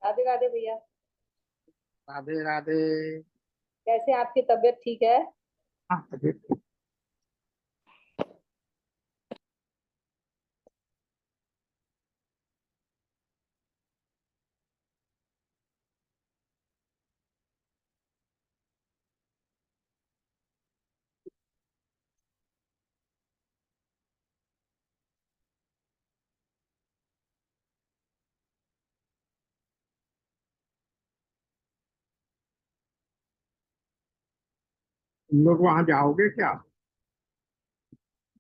राधे राधे भैया। राधे राधे। कैसे आपकी तबीयत ठीक है? हाँ, तबीयत तुम लोग वहां जाओगे क्या?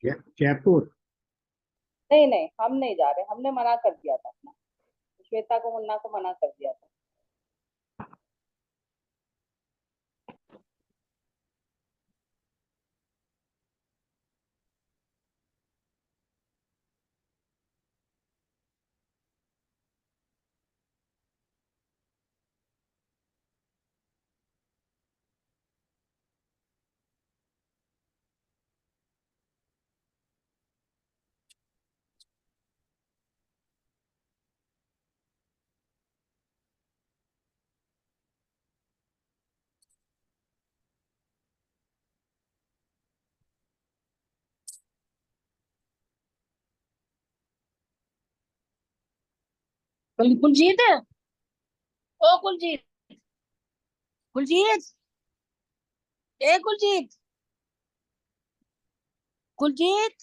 जयपुर। नहीं नहीं, हम नहीं जा रहे, हमने मना कर दिया था अपना। श्वेता को, मुन्ना को मना कर दिया था। कुलजीत। ओ कुलजीत। कुलजीत। ए कुलजीत। कुलजीत।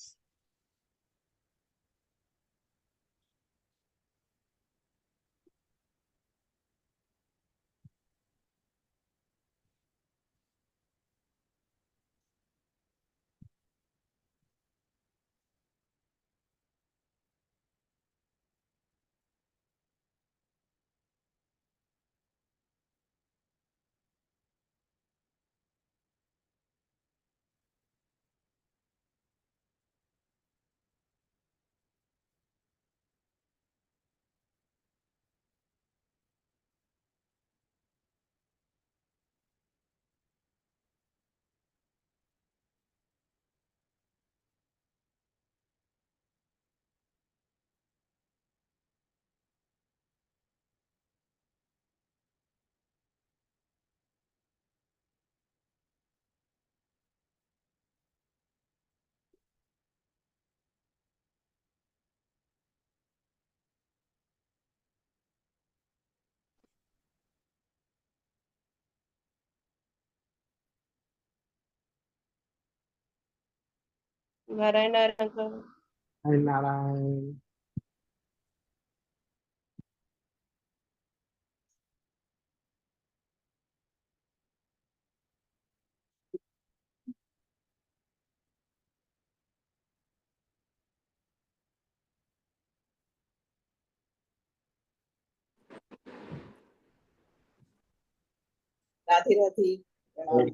नारायण नारायण। है नारायण। राधे राधे। प्रणाम।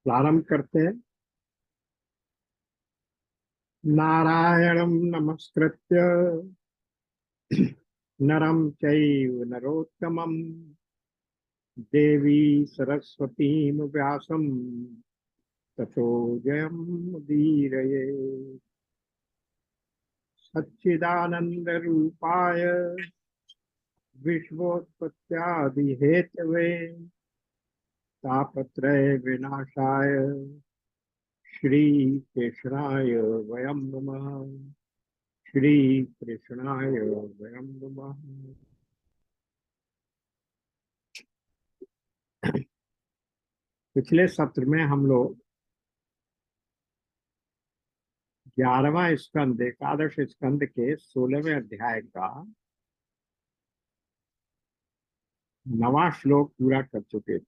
प्रारंभ करते हैं। नारायणं नमस्कृत्य नरं चैव नरोत्तमं देवी सरस्वतीं व्यासं ततो जयमुदीरये। सच्चिदानन्दरूपाय विश्वोत्पत्त्यादिहेतवे तापत्रय विनाशाय श्री कृष्णाय वयं नमः। श्री कृष्णाय वयं नमः। पिछले सत्र में हम लोग 11वां स्कंद एकादश स्कंद के 16वें अध्याय का 9वां श्लोक पूरा कर चुके थे।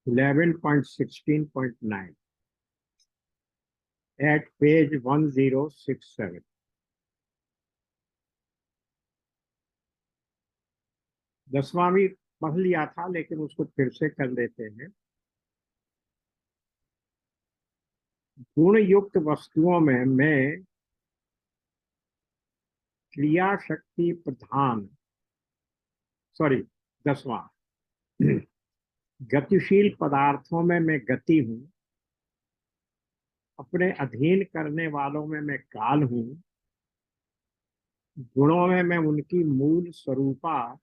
11.16.9 at page 1067। 10वां भी पढ़ लिया था, लेकिन उसको फिर से कर लेते हैं। गुण युक्त वस्तुओं में मैं क्रिया शक्ति प्रधान 10वां गतिशील पदार्थों में मैं गति हूँ, अपने अधीन करने वालों में मैं काल हूँ, गुणों में मैं उनकी मूल स्वरूपा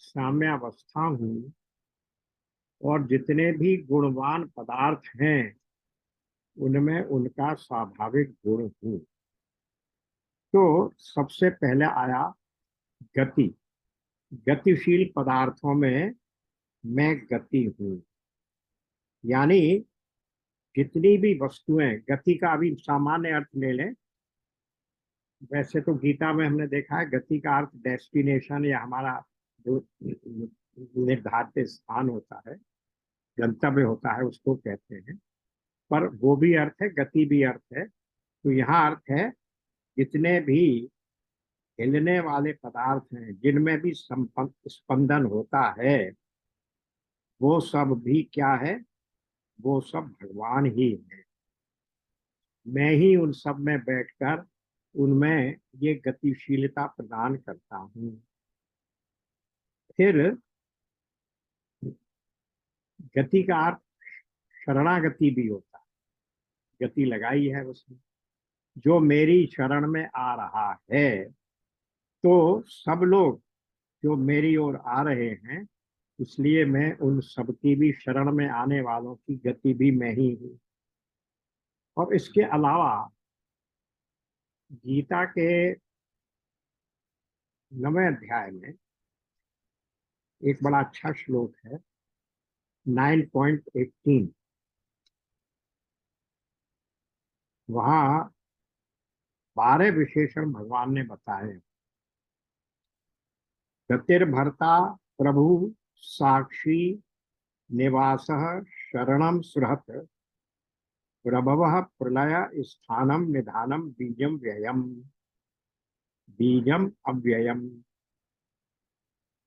साम्यावस्था हूँ, और जितने भी गुणवान पदार्थ हैं उनमें उनका स्वाभाविक गुण हूँ। तो सबसे पहले आया गति। गतिशील पदार्थों में मैं गति हूँ, यानी जितनी भी वस्तुएं, गति का अभी सामान्य अर्थ ले लें। वैसे तो गीता में हमने देखा है गति का अर्थ डेस्टिनेशन या हमारा जो निर्धारित स्थान होता है, गंतव्य होता है, उसको कहते हैं। पर वो भी अर्थ है, गति भी अर्थ है। तो यहाँ अर्थ है जितने भी हिलने वाले पदार्थ हैं, जिनमें भी स्पंदन होता है, वो सब भी क्या है? वो सब भगवान ही है। मैं ही उन सब में बैठकर उनमें ये गतिशीलता प्रदान करता हूँ। फिर गति का अर्थ शरणागति भी होता है। गति लगाई है उसने, जो मेरी शरण में आ रहा है। तो सब लोग जो मेरी ओर आ रहे हैं, इसलिए मैं उन सबकी भी शरण में आने वालों की गति भी मैं ही हूँ। और इसके अलावा गीता के 9वें अध्याय में एक बड़ा अच्छा श्लोक है, 9.18। वहाँ 12 विशेषण भगवान ने बताए। गतिर्भर्ता प्रभु साक्षी निवासः शरणं सुहृत् प्रभवः प्रलय स्थानम निधानम बीजम व्ययम बीजम अव्ययम।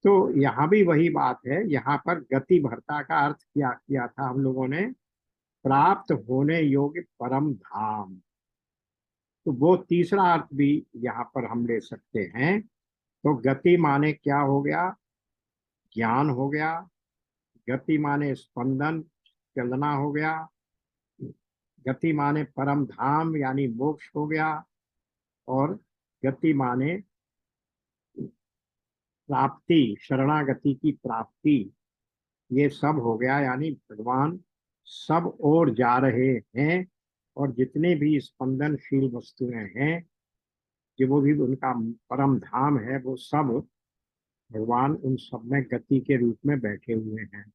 तो यहाँ भी वही बात है। यहाँ पर गति भर्ता का अर्थ क्या किया था हम लोगों ने? प्राप्त होने योग्य परम धाम। तो वो तीसरा अर्थ भी यहाँ पर हम ले सकते हैं। तो गति माने क्या हो गया? ज्ञान हो गया। गति माने स्पंदन, चलना हो गया। गति माने परम धाम यानी मोक्ष हो गया। और गति माने प्राप्ति, शरणागति की प्राप्ति, ये सब हो गया। यानी भगवान सब ओर जा रहे हैं, और जितने भी स्पंदनशील वस्तुएं हैं, जो वो भी उनका परम धाम है, वो सब भगवान उन सब में गति के रूप में बैठे हुए हैं।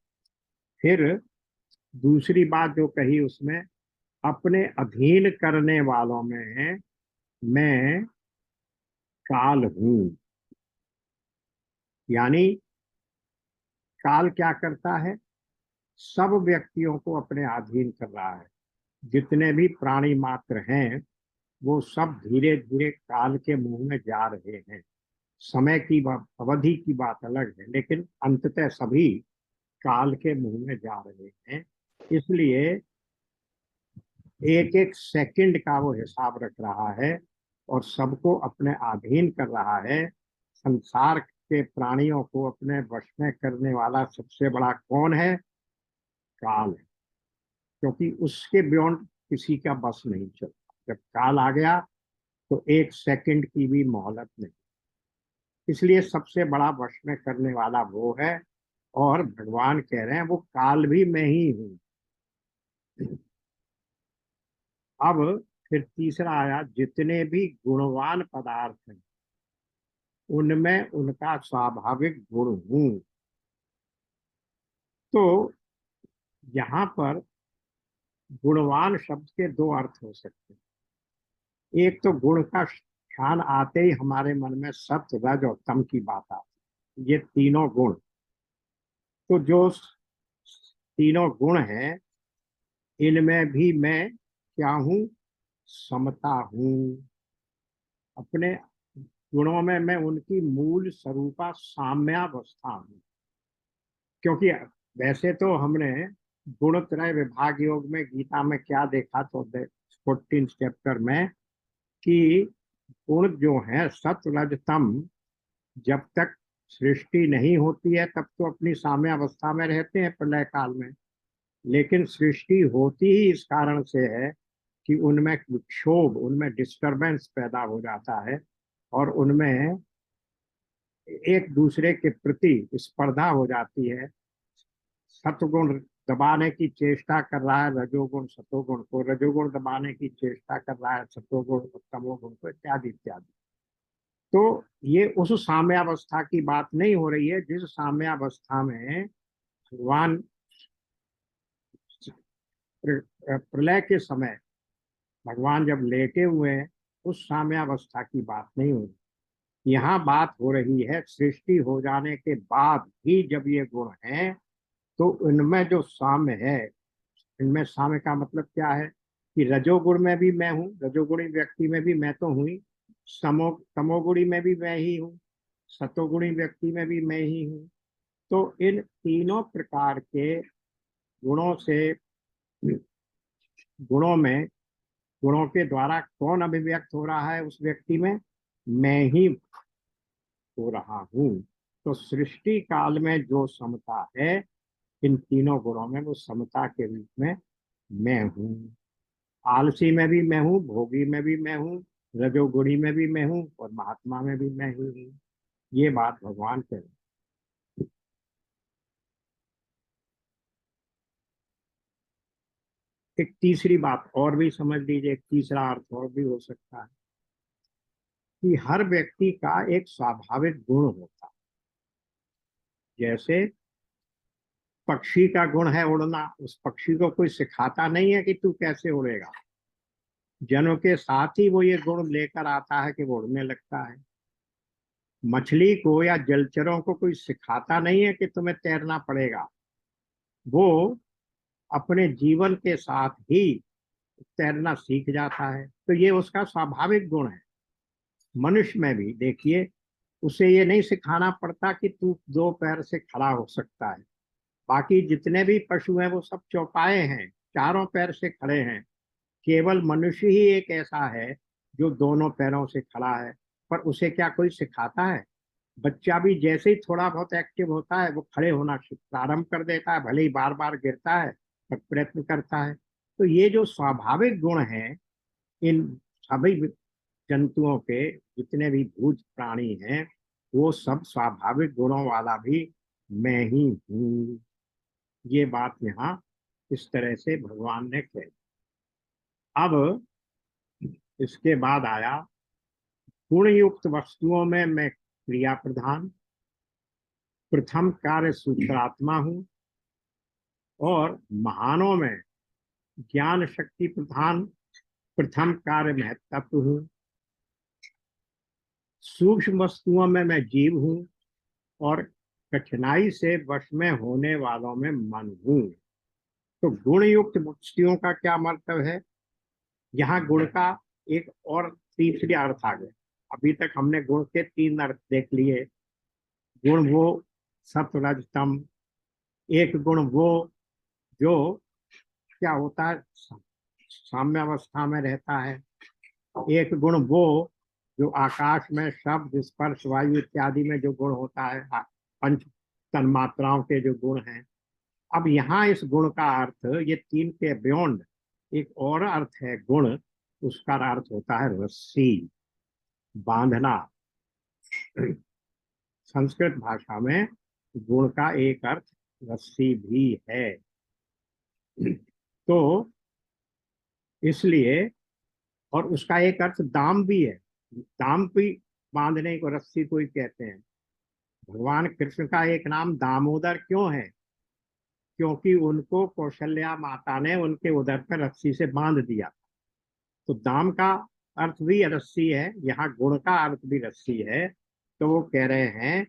फिर दूसरी बात जो कही उसमें, अपने अधीन करने वालों में मैं काल हूँ। यानी काल क्या करता है? सब व्यक्तियों को अपने अधीन कर रहा है। जितने भी प्राणी मात्र हैं, वो सब धीरे धीरे काल के मुंह में जा रहे हैं। समय की अवधि की बात अलग है, लेकिन अंततः सभी काल के मुंह में जा रहे हैं। इसलिए एक एक सेकंड का वो हिसाब रख रहा है और सबको अपने अधीन कर रहा है। संसार के प्राणियों को अपने वश में करने वाला सबसे बड़ा कौन है? काल है। क्योंकि उसके बियॉन्ड किसी का बस नहीं चलता। जब काल आ गया तो एक सेकंड की भी मोहलत नहीं। इसलिए सबसे बड़ा वश में करने वाला वो है। और भगवान कह रहे हैं वो काल भी मैं ही हूं। अब फिर तीसरा आया, जितने भी गुणवान पदार्थ हैं उनमें उनका स्वाभाविक गुण हूं। तो यहाँ पर गुणवान शब्द के दो अर्थ हो सकते हैं। एक तो गुण का ख्याल आते ही हमारे मन में सत्य, रज और तम की बात आती है, ये तीनों गुण। तो जो तीनों गुण हैं इनमें भी मैं क्या हूं? समता हूं। अपने गुणों में मैं उनकी मूल स्वरूपा साम्यावस्था हूं। क्योंकि वैसे तो हमने गुणत्रय विभाग योग में गीता में क्या देखा, तो 14 चैप्टर में, कि गुण जो है सत्व रज तम, जब तक सृष्टि नहीं होती है तब तो अपनी साम्यावस्था में रहते हैं प्रलय काल में। लेकिन सृष्टि होती ही इस कारण से है कि उनमें विक्षोभ, उनमें डिस्टरबेंस पैदा हो जाता है और उनमें एक दूसरे के प्रति स्पर्धा हो जाती है। सत्वगुण दबाने की चेष्टा कर रहा है रजोगुण सतोगुण को, रजोगुण दबाने की चेष्टा कर रहा है सतोगुण तमोगुण को, इत्यादि इत्यादि। तो ये उस साम्यावस्था की बात नहीं हो रही है जिस साम्यावस्था में भगवान प्रलय के समय भगवान जब लेटे हुए हैं, उस साम्यावस्था की बात नहीं हो रही। यहाँ बात हो रही है सृष्टि हो जाने के बाद भी जब ये गुण हैं तो इनमें जो साम्य है, इनमें साम्य का मतलब क्या है कि रजोगुण में भी मैं हूँ, रजोगुणी व्यक्ति में भी मैं तो हुई, तमोगुणी में भी मैं ही हूँ, सतोगुणी व्यक्ति में भी मैं ही हूँ। तो इन तीनों प्रकार के गुणों से, गुणों में, गुणों के द्वारा कौन अभिव्यक्त हो रहा है उस व्यक्ति में? मैं ही हो रहा हूँ। तो सृष्टि काल में जो समता है इन तीनों गुणों में, वो समता के रूप में मैं हूँ। आलसी में भी मैं हूँ, भोगी में भी मैं हूँ, रजोगुणी में भी मैं हूँ और महात्मा में भी मैं ही हूँ। ये बात भगवान कह रहे हैं। एक तीसरी बात और भी समझ लीजिए, एक तीसरा अर्थ और भी हो सकता है कि हर व्यक्ति का एक स्वाभाविक गुण होता है। जैसे पक्षी का गुण है उड़ना, उस पक्षी को कोई सिखाता नहीं है कि तू कैसे उड़ेगा, जनों के साथ ही वो ये गुण लेकर आता है कि वो उड़ने लगता है। मछली को या जलचरों को कोई सिखाता नहीं है कि तुम्हें तैरना पड़ेगा, वो अपने जीवन के साथ ही तैरना सीख जाता है। तो ये उसका स्वाभाविक गुण है। मनुष्य में भी देखिए, उसे ये नहीं सिखाना पड़ता कि तू दो पैर से खड़ा हो सकता है। बाकी जितने भी पशु हैं वो सब चौपाए हैं, चारों पैर से खड़े हैं। केवल मनुष्य ही एक ऐसा है जो दोनों पैरों से खड़ा है। पर उसे क्या कोई सिखाता है? बच्चा भी जैसे ही थोड़ा बहुत एक्टिव होता है वो खड़े होना प्रारंभ कर देता है, भले ही बार बार गिरता है पर प्रयत्न करता है। तो ये जो स्वाभाविक गुण हैं इन सभी जंतुओं के, जितने भी भूत प्राणी हैं, वो सब स्वाभाविक गुणों वाला भी मैं ही हूँ। ये बात यहाँ इस तरह से भगवान ने कही। अब इसके बाद आया, गुण युक्त वस्तुओं में मैं क्रिया प्रधान, प्रथम कार्य सूत्रात्मा हूँ, और महानों में ज्ञान शक्ति प्रधान, प्रथम कार्य महत्त्व हूँ, सूक्ष्म वस्तुओं में मैं जीव हूँ, और कठिनाई से वश में होने वालों में मन हूँ। तो गुण युक्त वस्तुओं का क्या मतलब है? यहाँ गुण का एक और तीसरी अर्थ आ गया। अभी तक हमने गुण के तीन अर्थ देख लिए। गुण वो सत्व रज तम, एक गुण वो जो क्या होता है, साम्य अवस्था में रहता है। एक गुण वो जो आकाश में शब्द स्पर्श वायु इत्यादि में जो गुण होता है, पंच तन्मात्राओं के जो गुण हैं। अब यहाँ इस गुण का अर्थ, ये तीन के बियॉन्ड एक और अर्थ है गुण, उसका अर्थ होता है रस्सी, बांधना। संस्कृत भाषा में गुण का एक अर्थ रस्सी भी है। तो इसलिए, और उसका एक अर्थ दाम भी है। दाम भी बांधने को रस्सी को ही कहते हैं। भगवान कृष्ण का एक नाम दामोदर क्यों है? क्योंकि उनको कौशल्या माता ने उनके उदर पर रस्सी से बांध दिया। तो दाम का अर्थ भी रस्सी है, यहाँ गुण का अर्थ भी रस्सी है। तो वो कह रहे हैं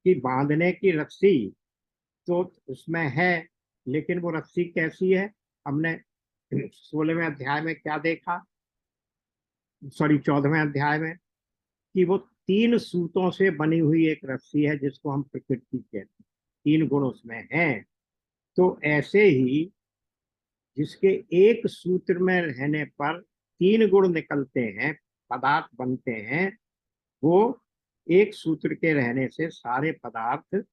कि बांधने की रस्सी तो उसमें है, लेकिन वो रस्सी कैसी है? हमने 16वें अध्याय में क्या देखा, सॉरी 14वें अध्याय में, कि वो तीन सूतों से बनी हुई एक रस्सी है जिसको हम प्रकृति कहते हैं। तीन गुण उसमें हैं। तो ऐसे ही जिसके एक सूत्र में रहने पर तीन गुण निकलते हैं, पदार्थ बनते हैं, वो एक सूत्र के रहने से सारे पदार्थ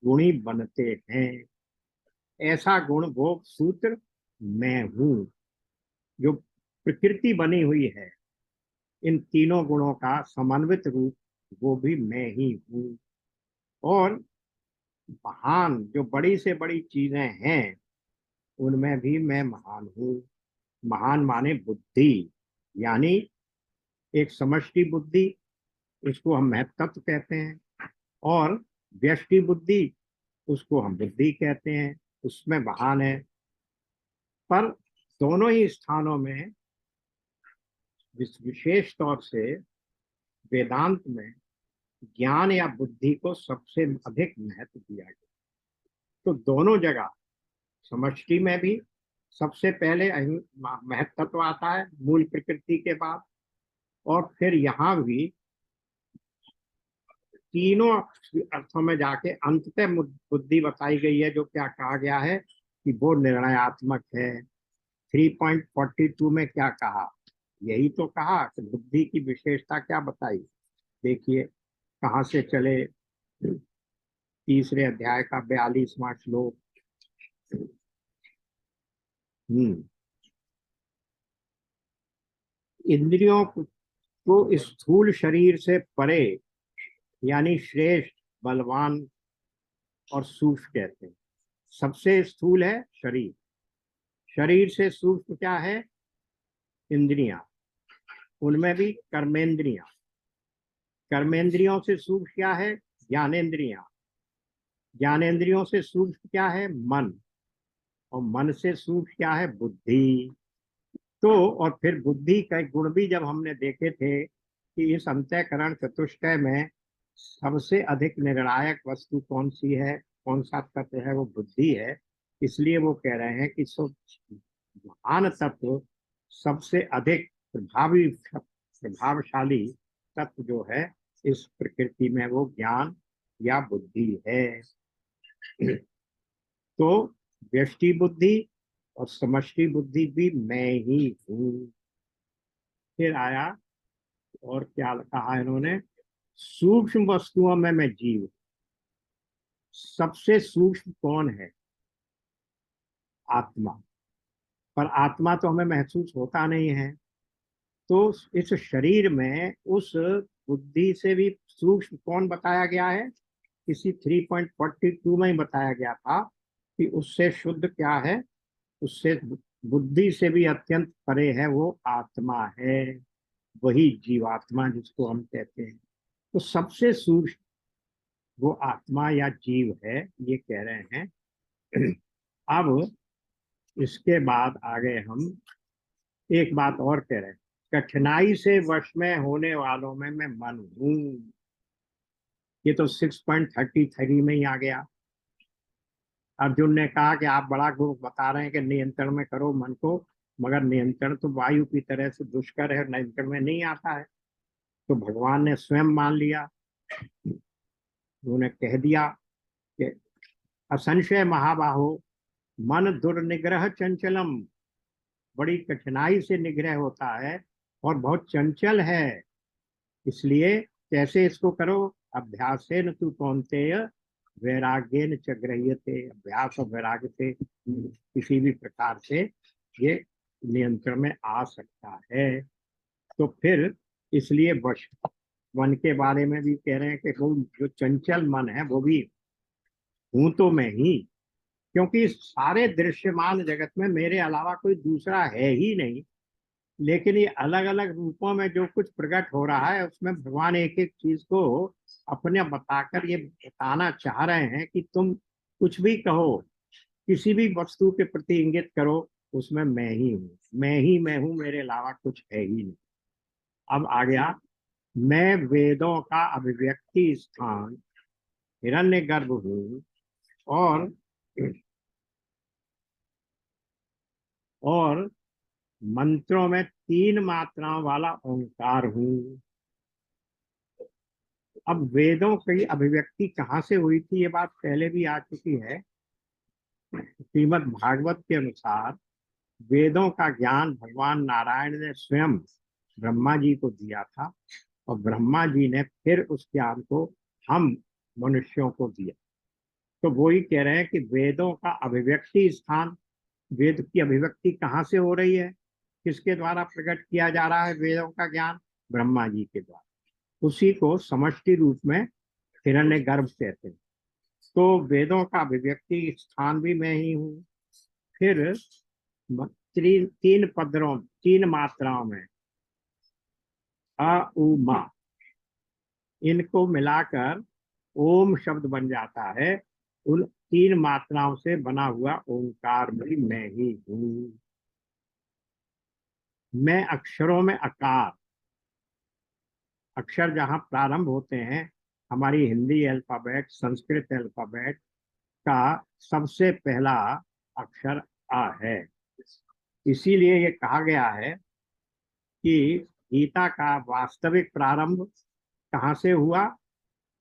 गुणी बनते हैं। ऐसा गुण वो सूत्र मैं हूं, जो प्रकृति बनी हुई है इन तीनों गुणों का समन्वित रूप, वो भी मैं ही हूं। और महान जो बड़ी से बड़ी चीजें हैं उनमें भी मैं महान हूँ। महान माने बुद्धि, यानी एक समष्टि बुद्धि, उसको हम महत्त्व कहते हैं, और व्यष्टि बुद्धि, उसको हम बुद्धि कहते हैं, उसमें महान है। पर दोनों ही स्थानों में विशेष तौर से वेदांत में ज्ञान या बुद्धि को सबसे अधिक महत्व दिया गया। तो दोनों जगह, समष्टि में भी सबसे पहले महत्व आता है मूल प्रकृति के बाद, और फिर यहाँ भी तीनों अर्थों में जाके अंततः बुद्धि बताई गई है। जो क्या कहा गया है कि वो निर्णयात्मक है। 3.42 में क्या कहा? यही तो कहा कि बुद्धि की विशेषता क्या बताई। देखिए कहाँ से चले, तीसरे अध्याय का 42वां श्लोक। इंद्रियों को स्थूल शरीर से परे, यानी श्रेष्ठ, बलवान और सूक्ष्म कहते हैं। सबसे स्थूल है शरीर, शरीर से सूक्ष्म क्या है? इंद्रियां, उनमें भी कर्मेंद्रियां। कर्मेंद्रियों से सूक्ष्म क्या है? ज्ञानेंद्रियां। ज्ञानेंद्रियों से सूक्ष्म क्या है? मन। और मन से सूक्ष्म क्या है? बुद्धि। तो और फिर बुद्धि का गुण भी जब हमने देखे थे कि इस अंतःकरण चतुष्टय में सबसे अधिक निर्णायक वस्तु कौन सी है, कौन सा तत्व है, वो बुद्धि है। इसलिए वो कह रहे हैं कि महान तत्व, सबसे अधिक प्रभावशाली तत्व जो है इस प्रकृति में, वो ज्ञान या बुद्धि है। तो व्यष्टि बुद्धि और समष्टि बुद्धि भी मैं ही हूँ। फिर आया और क्या कहा इन्होंने? सूक्ष्म वस्तुओं में मैं जीव। सबसे सूक्ष्म कौन है? आत्मा। पर आत्मा तो हमें महसूस होता नहीं है। तो इस शरीर में उस बुद्धि से भी सूक्ष्म कौन बताया गया है? इसी 3.42 में ही बताया गया था कि उससे शुद्ध क्या है, उससे बुद्धि से भी अत्यंत परे है, वो आत्मा है। वही जीवात्मा जिसको हम कहते हैं। तो सबसे सूक्ष्म वो आत्मा या जीव है, ये कह रहे हैं। अब इसके बाद आगे हम एक बात और कह रहे हैं, कठिनाई से वश में होने वालों में मैं मन हूं। ये तो 6.33 में ही आ गया। अर्जुन ने कहा कि आप बड़ा गुरु बता रहे हैं कि नियंत्रण में करो मन को, मगर नियंत्रण तो वायु की तरह से दुष्कर है, नियंत्रण में नहीं आता है। तो भगवान ने स्वयं मान लिया, उन्होंने कह दिया कि असंशय महाबाहो मन दुर्निग्रह चंचलम, बड़ी कठिनाई से निग्रह होता है और बहुत चंचल है। इसलिए कैसे इसको करो? अभ्यासेन तु कौन्तेय वैराग्येन च गृह्यते, अभ्यास और वैराग्य से किसी भी प्रकार से ये नियंत्रण में आ सकता है। तो फिर इसलिए वश मन के बारे में भी कह रहे हैं कि वो जो चंचल मन है वो भी हूं तो मैं ही, क्योंकि इस सारे दृश्यमान जगत में मेरे अलावा कोई दूसरा है ही नहीं। लेकिन ये अलग अलग रूपों में जो कुछ प्रकट हो रहा है उसमें भगवान एक एक चीज को अपने बताकर ये बताना चाह रहे हैं कि तुम कुछ भी कहो, किसी भी वस्तु के प्रति इंगित करो, उसमें मैं ही हूँ, मैं हूँ, मेरे अलावा कुछ है ही नहीं। अब आ गया, मैं वेदों का अभिव्यक्ति स्थान हिरण्यगर्भ हूँ, और और मंत्रों में 3 मात्राओं वाला ओंकार हूँ। अब वेदों की अभिव्यक्ति कहाँ से हुई थी, ये बात पहले भी आ चुकी है। श्रीमद् भागवत के अनुसार वेदों का ज्ञान भगवान नारायण ने स्वयं ब्रह्मा जी को दिया था, और ब्रह्मा जी ने फिर उस ज्ञान को हम मनुष्यों को दिया। तो वो ही कह रहे हैं कि वेदों का अभिव्यक्ति स्थान, वेद की अभिव्यक्ति कहाँ से हो रही है, किसके द्वारा प्रकट किया जा रहा है वेदों का ज्ञान? ब्रह्मा जी के द्वारा। उसी को समष्टि रूप में हिरण्यगर्भ कहते हैं। तो वेदों का अभिव्यक्ति स्थान भी मैं ही हूँ। फिर 3 मात्राओं में अ उ मा, इनको मिलाकर ओम शब्द बन जाता है। उन 3 मात्राओं से बना हुआ ओंकार भी मैं ही हूँ। मैं अक्षरों में अकार, अक्षर जहाँ प्रारंभ होते हैं, हमारी हिंदी अल्फाबेट, संस्कृत अल्फाबेट का सबसे पहला अक्षर आ है। इसीलिए ये कहा गया है कि गीता का वास्तविक प्रारंभ कहाँ से हुआ?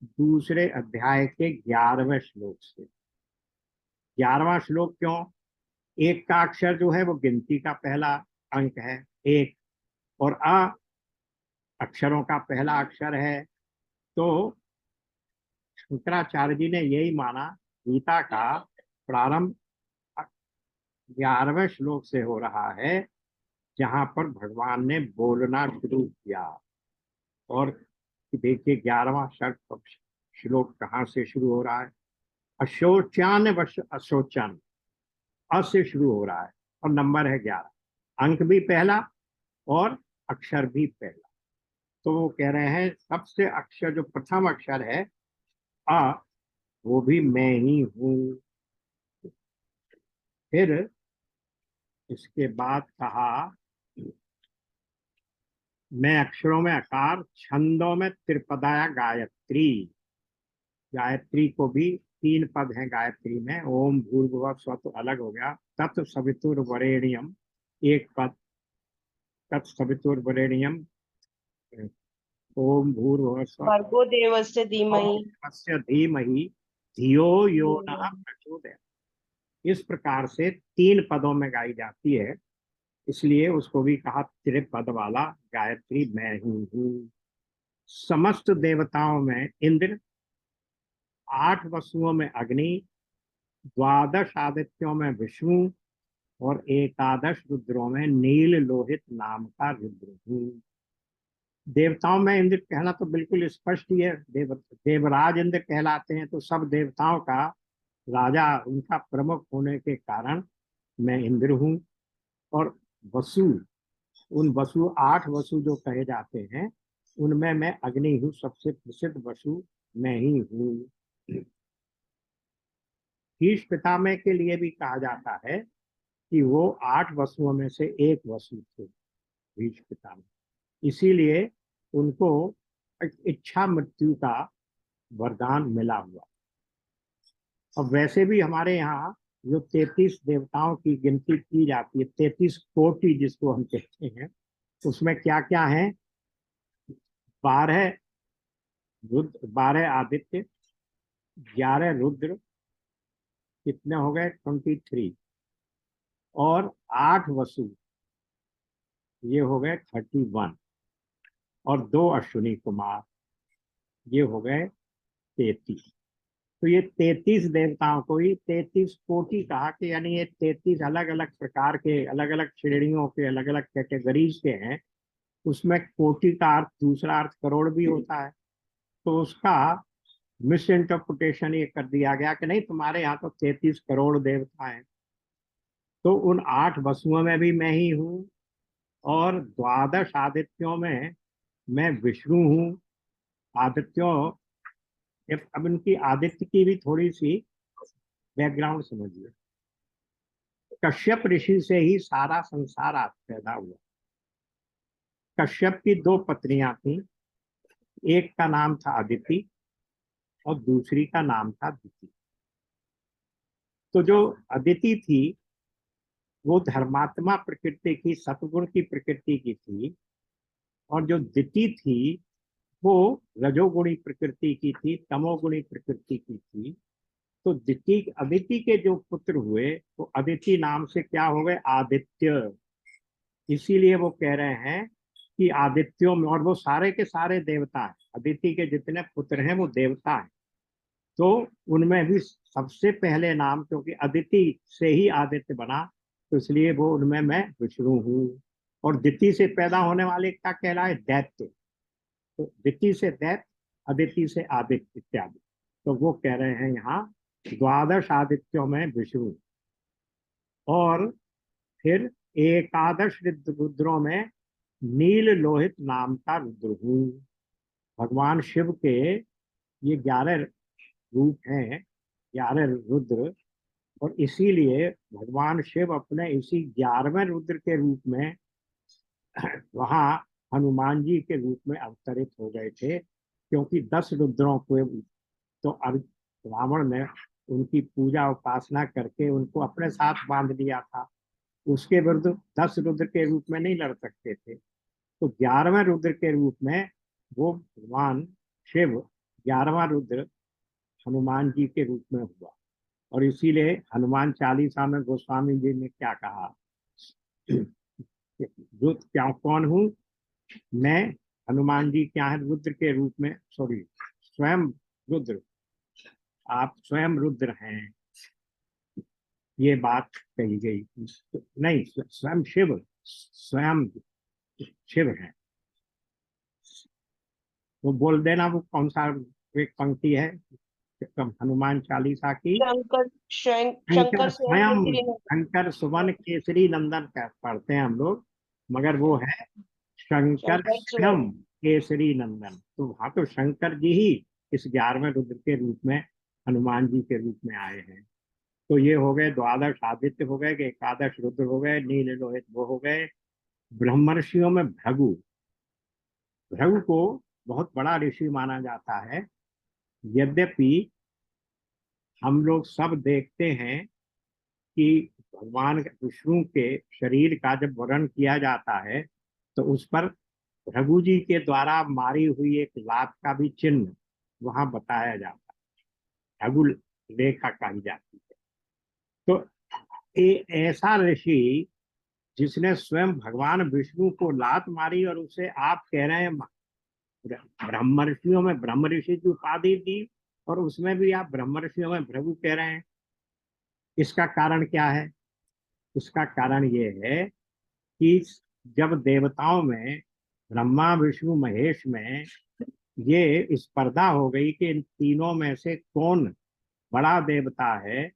दूसरे अध्याय के 11वें श्लोक से। 11वां श्लोक क्यों? एक का अक्षर जो है वो गिनती का पहला अंक है, एक, और अ अक्षरों का पहला अक्षर है। तो शंकराचार्य जी ने यही माना, गीता का प्रारंभ 11वें श्लोक से हो रहा है, जहां पर भगवान ने बोलना शुरू किया। और देखिए 11वां श्लोक कहाँ से शुरू हो रहा है? अशोचान वश अशोचन, अ से शुरू हो रहा है, और नंबर है 11, अंक भी पहला और अक्षर भी पहला। तो वो कह रहे हैं सबसे अक्षर जो प्रथम अक्षर है अ, वो भी मैं ही हूँ। फिर इसके बाद कहा, मैं अक्षरों में अकार, छंदों में त्रिपदाया गायत्री, गायत्री को भी 3 पद हैं गायत्री में। ओम भूर्भुवः स्वः तो अलग हो गया, तत्सवितुर्वरेण्यम एक पद, तत्सवितुर्वरेण्यम, ओम भूर्भुवः स्वः भर्गो देवस्य धीमहि तस्य धीमहि धियो यो नः प्रचोदयात्। इस प्रकार से 3 पदों में गाई जाती है, इसलिए उसको भी कहा त्रिपद वाला गायत्री मैं ही हूँ। समस्त देवताओं में इंद्र, 8 वसुओं में अग्नि, 12 आदित्यों में विष्णु, और 11 रुद्रों में नील लोहित नाम का रुद्र हूँ। देवताओं में इंद्र कहना तो बिल्कुल स्पष्ट ही है, देवराज इंद्र कहलाते हैं, तो सब देवताओं का राजा, उनका प्रमुख होने के कारण मैं इंद्र हूँ। और वसु, उन वसु 8 वसु जो कहे जाते हैं, उनमें मैं अग्नि हूँ, सबसे प्रसिद्ध वसु मैं ही हूँ। भीष्म पितामह के लिए भी कहा जाता है कि वो 8 वसुओं में से एक वसु थे, भीष्म पितामह। इसीलिए उनको इच्छा मृत्यु का वरदान मिला हुआ। और वैसे भी हमारे यहाँ जो 33 देवताओं की गिनती की जाती है, 33 कोटि जिसको हम कहते हैं, उसमें क्या क्या है? 12 रुद्र, 12 आदित्य, 11 रुद्र, कितने हो गए? 23। और 8 वसु, ये हो गए 31। और 2 अश्विनी कुमार, ये हो गए 33। तो ये 33 देवताओं को ही 33 कोटि कहा, कि यानी ये 33 अलग अलग प्रकार के, अलग अलग श्रेणियों के, अलग अलग कैटेगरीज के हैं। उसमें कोटि का अर्थ, दूसरा अर्थ करोड़ भी होता है। तो उसका मिस इंटरप्रिटेशन ये कर दिया गया कि नहीं, तुम्हारे यहाँ तो 33 करोड़ देवता हैं। तो उन 8 वसुओं में भी मैं ही हूँ, और 12 आदित्यों में मैं विष्णु हूँ। आदित्यों, अब इनकी आदित्य की भी थोड़ी सी बैकग्राउंड समझिए। कश्यप ऋषि से ही सारा संसार आज पैदा हुआ। कश्यप की 2 पत्नियां थी, एक का नाम था अदिति और दूसरी का नाम था दिति। तो जो अदिति थी वो धर्मात्मा प्रकृति की, सतगुण की प्रकृति की थी, और जो दिति थी वो रजोगुणी प्रकृति की थी, तमोगुणी प्रकृति की थी। तो दिति, अदिति के जो पुत्र हुए वो अदिति नाम से क्या हो गए? आदित्य। इसीलिए वो कह रहे हैं कि आदित्यों में, और वो सारे के सारे देवता हैं, अदिति के जितने पुत्र हैं वो देवता हैं। तो उनमें भी सबसे पहले नाम, क्योंकि अदिति से ही आदित्य बना, तो इसलिए वो उनमें मैं विष्णु हूँ। और दिति से पैदा होने वाले का कहलाए दैत्य। तो दिति से दैत्य, अदिति से आदित्य इत्यादि। तो वो कह रहे हैं यहाँ 12 आदित्यों में विष्णु। और फिर 11 रुद्रों में नील लोहित नाम का रुद्र हूँ। भगवान शिव के ये 11 रूप हैं, 11 रुद्र। और इसीलिए भगवान शिव अपने इसी 11वें रुद्र के रूप में वहां हनुमान जी के रूप में अवतरित हो गए थे। क्योंकि 10 रुद्रों को तो रावण ने उनकी पूजा उपासना करके उनको अपने साथ बांध लिया था। उसके विरुद्ध 10 रुद्र के रूप में नहीं लड़ सकते थे। तो 11वें रुद्र के रूप में वो भगवान शिव 11वां रुद्र हनुमान जी के रूप में हुआ। और इसीलिए हनुमान चालीसा में गोस्वामी जी ने क्या कहा? रुद्र क्या, कौन हूँ मैं? हनुमान जी क्या है? रुद्र के रूप में, सॉरी, स्वयं रुद्र, आप स्वयं रुद्र हैं, ये बात कही गई। नहीं, स्वयं शिव, स्वयं शिव है। वो बोल देना, वो कौन सा एक पंक्ति है हनुमान चालीसा की? शंकर शंकर शंकर स्वयं स्वयं, केसरी नंदन। शंकर सुवन केसरी नंदन का पढ़ते हैं हम लोग, मगर वो है शंकर शंकर स्वयं स्वयं। केसरी नंदन। तो वहां तो शंकर जी ही इस 11वें रुद्र के रूप में हनुमान जी के रूप में आए हैं। तो ये हो गए 12 आदित्य हो गए, 11 रुद्र हो गए, नील लोहित वो हो गए। ब्रह्मर्षियों में भृगु, भृगु को बहुत बड़ा ऋषि माना जाता है। यद्यपि हम लोग सब देखते हैं कि भगवान विष्णु के शरीर का जब वर्णन किया जाता है तो उस पर भृगु जी के द्वारा मारी हुई एक लात का भी चिन्ह वहां बताया जाता है, भृगु रेखा कही जाती है। तो ऐसा ऋषि जिसने स्वयं भगवान विष्णु को लात मारी, और उसे आप कह रहे हैं ब्रह्म ऋषियों में ब्रह्म ऋषि की उपाधि दी, और उसमें भी आप ब्रह्म ऋषियों में भृगु कह रहे हैं। इसका कारण क्या है? इसका कारण ये है कि जब देवताओं में ब्रह्मा विष्णु महेश में ये स्पर्धा हो गई कि इन तीनों में से कौन बड़ा देवता है,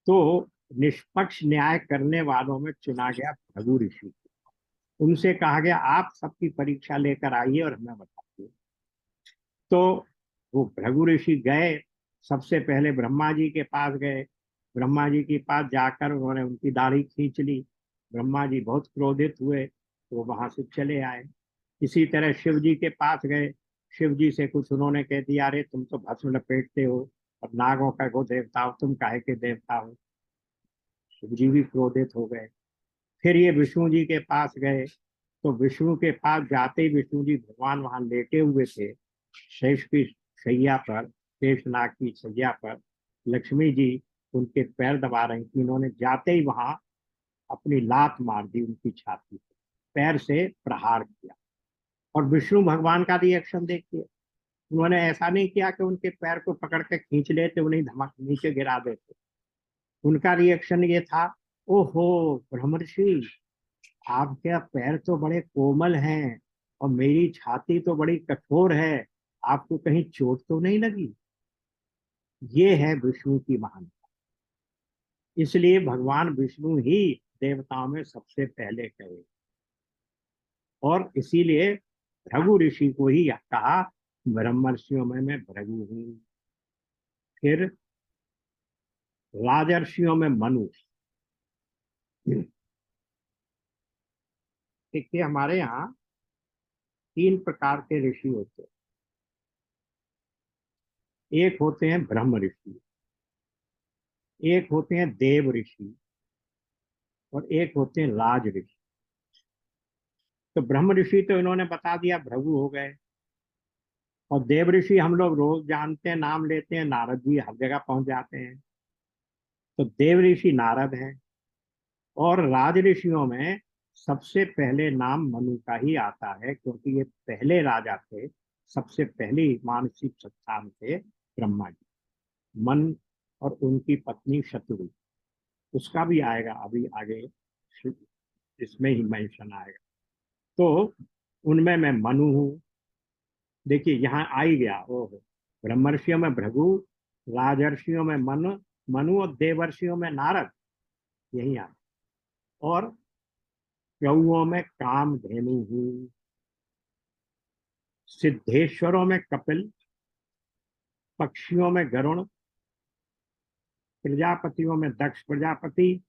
तो निष्पक्ष न्याय करने वालों में चुना गया भृगु ऋषि। उनसे कहा गया आप सबकी परीक्षा लेकर आइए और हमें बताइए। तो वो भृगु ऋषि गए, सबसे पहले ब्रह्मा जी के पास गए। ब्रह्मा जी के पास जाकर उन्होंने उनकी दाढ़ी खींच ली। ब्रह्मा जी बहुत क्रोधित हुए, तो वो वहां से चले आए। इसी तरह शिव जी के पास गए, शिव जी से कुछ उन्होंने कह दिया, अरे तुम तो भस्म लपेटते हो और नागों का गो देवता हो, तुम काहे के देवता हो? शिव जी भी क्रोधित हो गए। फिर ये विष्णु जी के पास गए, तो विष्णु के पास जाते ही विष्णु जी भगवान वहां लेटे हुए थे, शेष की शैया पर, शेषनाग की शैया पर। लक्ष्मी जी उनके पैर दबा रही थी, इन्होंने जाते ही वहां अपनी लात मार दी उनकी छाती पे, पैर से प्रहार किया। और विष्णु भगवान का रिएक्शन देखिए, उन्होंने ऐसा नहीं किया कि उनके पैर को पकड़ के खींच लेते, उन्हें धमक नीचे गिरा देते। उनका रिएक्शन ये था, ओहो ब्रह्मर्षि, आपके पैर तो बड़े कोमल हैं और मेरी छाती तो बड़ी कठोर है, आपको कहीं चोट तो नहीं लगी? ये है विष्णु की महानता। इसलिए भगवान विष्णु ही देवताओं में सबसे पहले कहे, और इसीलिए भृगु ऋषि को ही कहा ब्रह्मर्षियों में मैं भृगु हूं। फिर राजर्षियों में मनु। देखिए हमारे यहाँ 3 प्रकार के ऋषि होते हैं। एक होते हैं ब्रह्म ऋषि, एक होते हैं देव ऋषि, और एक होते हैं राज ऋषि। तो ब्रह्म ऋषि तो इन्होंने बता दिया, भृगु हो गए। और देव ऋषि हम लोग रोज जानते हैं, नाम लेते हैं, नारद जी हर जगह पहुंच जाते हैं, तो देव ऋषि नारद हैं। और राज ऋषियों में सबसे पहले नाम मनु का ही आता है, क्योंकि ये पहले राजा थे, सबसे पहली मानसिक संतान थे ब्रह्मा जी। मन और उनकी पत्नी शत्रु, उसका भी आएगा अभी आगे, इसमें ही मेंशन आएगा। तो उनमें मैं मनु हूँ। देखिए यहाँ आ ही गया, ओहो, ब्रह्मर्षियों में भृगु, राजर्षियों में मनु और देवर्षियों में नारद, यही आ। और गौओं में कामधेनु हूँ, सिद्धेश्वरों में कपिल, पक्षियों में गरुण, प्रजापतियों में दक्ष प्रजापति,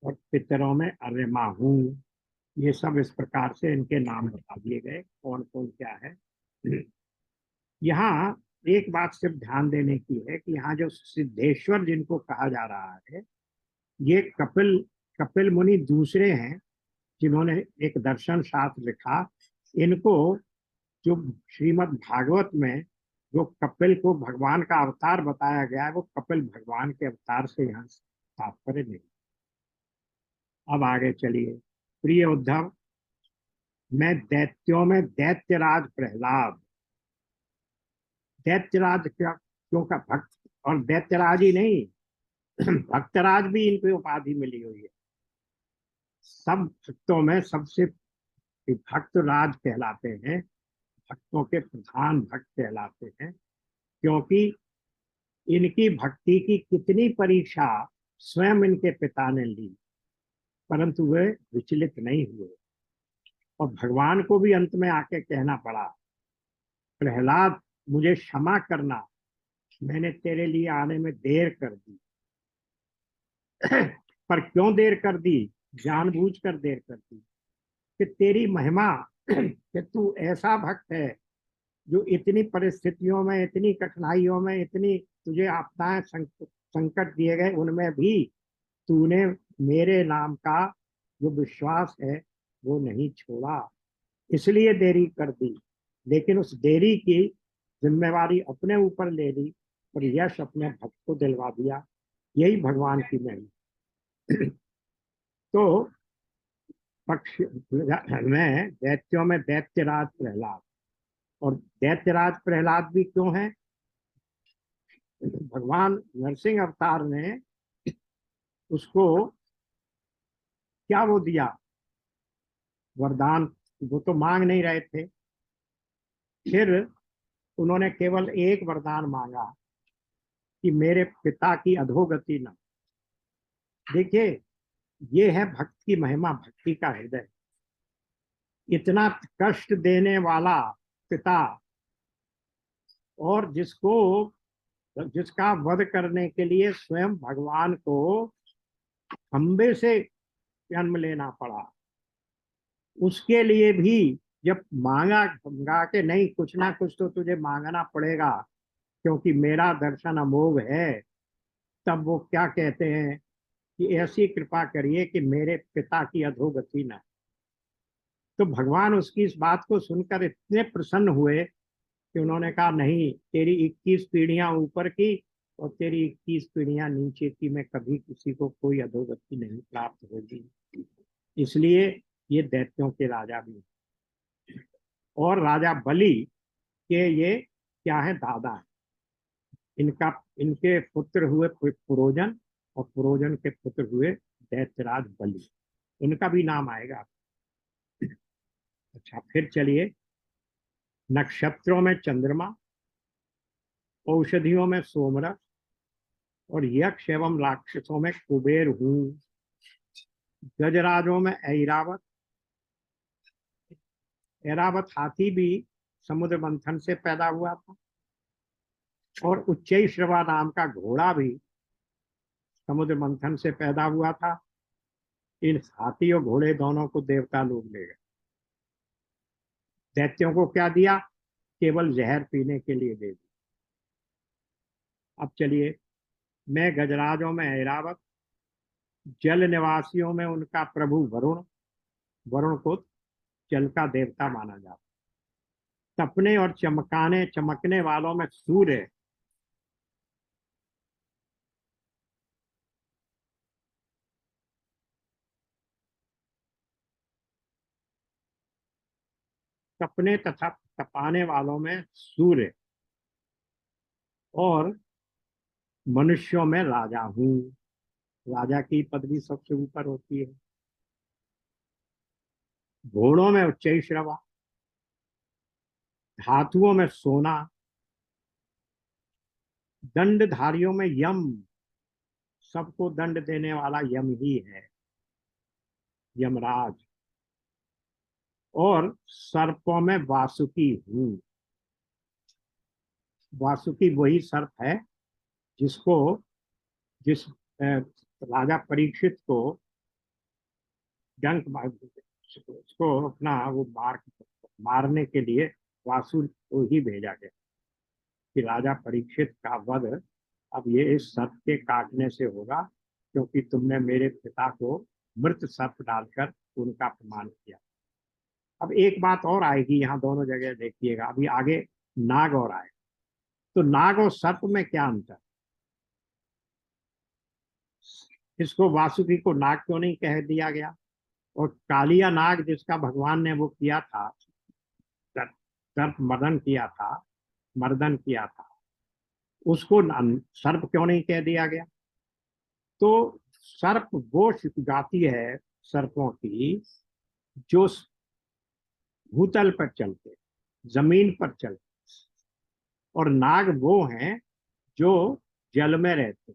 और पितरों में अर्यमा हूँ। ये सब इस प्रकार से इनके नाम बता दिए गए, कौन कौन क्या है। यहाँ एक बात सिर्फ ध्यान देने की है कि यहाँ जो सिद्धेश्वर जिनको कहा जा रहा है, ये कपिल कपिल मुनि दूसरे हैं जिन्होंने एक दर्शन शास्त्र लिखा। इनको जो श्रीमद् भागवत में जो कपिल को भगवान का अवतार बताया गया है, वो कपिल भगवान के अवतार से यहाँ तात्पर्य नहीं। अब आगे चलिए। प्रिय उद्धव, मैं दैत्यों में दैत्यराज प्रहलाद। दैत्यराज क्या, क्यों का भक्त, और दैत्यराज ही नहीं भक्तराज भी इनको उपाधि मिली हुई है। सब भक्तों में सबसे भक्त राज कहलाते हैं, भक्तों के प्रधान भक्त कहलाते हैं, क्योंकि इनकी भक्ति की कितनी परीक्षा स्वयं इनके पिता ने ली, परंतु वे विचलित नहीं हुए। और भगवान को भी अंत में आके कहना पड़ा, प्रहलाद मुझे क्षमा करना, मैंने तेरे लिए आने में देर कर दी। पर क्यों देर कर दी? जानबूझकर देर कर दी कि तेरी महिमा कि तू ऐसा भक्त है जो इतनी परिस्थितियों में, इतनी कठिनाइयों में, इतनी तुझे आपदाएं संकट दिए गए, उनमें भी तूने मेरे नाम का जो विश्वास है वो नहीं छोड़ा, इसलिए देरी कर दी। लेकिन उस देरी की जिम्मेवारी अपने ऊपर ले ली और यश अपने भक्त को दिलवा दिया। यही भगवान की महिमा। तो पक्ष में दैत्यों में दैत्यराज प्रहलाद, और दैत्यराज प्रहलाद भी क्यों है? भगवान नरसिंह अवतार ने उसको क्या वो दिया वरदान, वो तो मांग नहीं रहे थे। फिर उन्होंने केवल एक वरदान मांगा कि मेरे पिता की अधोगति न। देखिए ये है भक्त की महिमा, भक्ति का हृदय। इतना कष्ट देने वाला पिता, और जिसका वध करने के लिए स्वयं भगवान को खंबे से जन्म लेना पड़ा, उसके लिए भी जब मांगा के नहीं, कुछ ना कुछ तो तुझे मांगना पड़ेगा क्योंकि मेरा दर्शन अमोघ है, तब वो क्या कहते हैं कि ऐसी कृपा करिए कि मेरे पिता की अधोगति न। तो भगवान उसकी इस बात को सुनकर इतने प्रसन्न हुए कि उन्होंने कहा नहीं, तेरी 21 पीढ़ियां ऊपर की और तेरी 21 पीढ़ियां नीचे की में कभी किसी को कोई अधोगति नहीं प्राप्त होगी। इसलिए ये दैत्यों के राजा भी हैं। और राजा बलि के ये क्या है, दादा है। इनका इनके पुत्र हुए पुरोजन, और पुरोजन के पुत्र हुए दैत्यराज बलि। उनका भी नाम आएगा। अच्छा, फिर चलिए। नक्षत्रों में चंद्रमा, औषधियों में सोमरस, और यक्ष एवं राक्षसों में कुबेर हूँ। गजराजों में ऐरावत। ऐरावत हाथी भी समुद्र मंथन से पैदा हुआ था। और उच्चैश्रवा नाम का घोड़ा भी समुद्र मंथन से पैदा हुआ था। इन हाथी और घोड़े दोनों को देवता लोग ले गए। दैत्यों को क्या दिया? केवल जहर पीने के लिए दे दिया। अब चलिए। मैं गजराजों में ऐरावत, जल निवासियों में उनका प्रभु वरुण। वरुण को जल का देवता माना जाता। तपने और चमकाने चमकने वालों में सूर्य। तपने तथा तपाने वालों में सूर्य। और मनुष्यों में राजा हूँ। राजा की पदवी सबसे ऊपर होती है। घोड़ों में उच्चैश्रवा, धातुओं में सोना, दंडधारियों में यम। सबको दंड देने वाला यम ही है, यमराज। और सर्पों में वासुकी हूँ। वासुकी वही सर्प है जिसको जिस राजा परीक्षित को डंक उसको अपना वो मारने के लिए वासु को ही भेजा गया कि राजा परीक्षित का वध अब ये इस सर्प के काटने से होगा, क्योंकि तुमने मेरे पिता को मृत सर्प डालकर उनका अपमान किया। अब एक बात और आएगी यहाँ, दोनों जगह देखिएगा। अभी आगे नाग और आए, तो नाग और सर्प में क्या अंतर? इसको वासुकी को नाग क्यों नहीं कह दिया गया? और कालिया नाग जिसका भगवान ने वो किया था, सर्प मर्दन किया था, उसको सर्प क्यों नहीं कह दिया गया? तो सर्प वो जाति है सर्पों की जो भूतल पर चलते, जमीन पर चलते, और नाग वो हैं जो जल में रहते।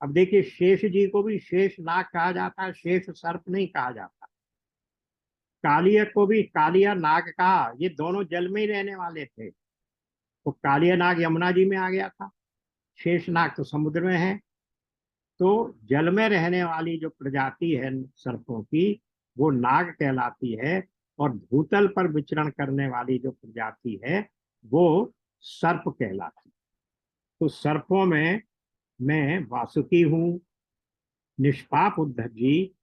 अब देखिए, शेष जी को भी शेष नाग कहा जाता है, शेष सर्प नहीं कहा जाता। कालिया को भी कालिया नाग कहा, ये दोनों जल में ही रहने वाले थे। तो कालिया नाग यमुना जी में आ गया था, शेष नाग तो समुद्र में है। तो जल में रहने वाली जो प्रजाति है सर्पों की, वो नाग कहलाती है। और भूतल पर विचरण करने वाली जो प्रजाति है वो सर्प कहलाती है। तो सर्पों में मैं वासुकी हूँ, निष्पाप उद्धव जी।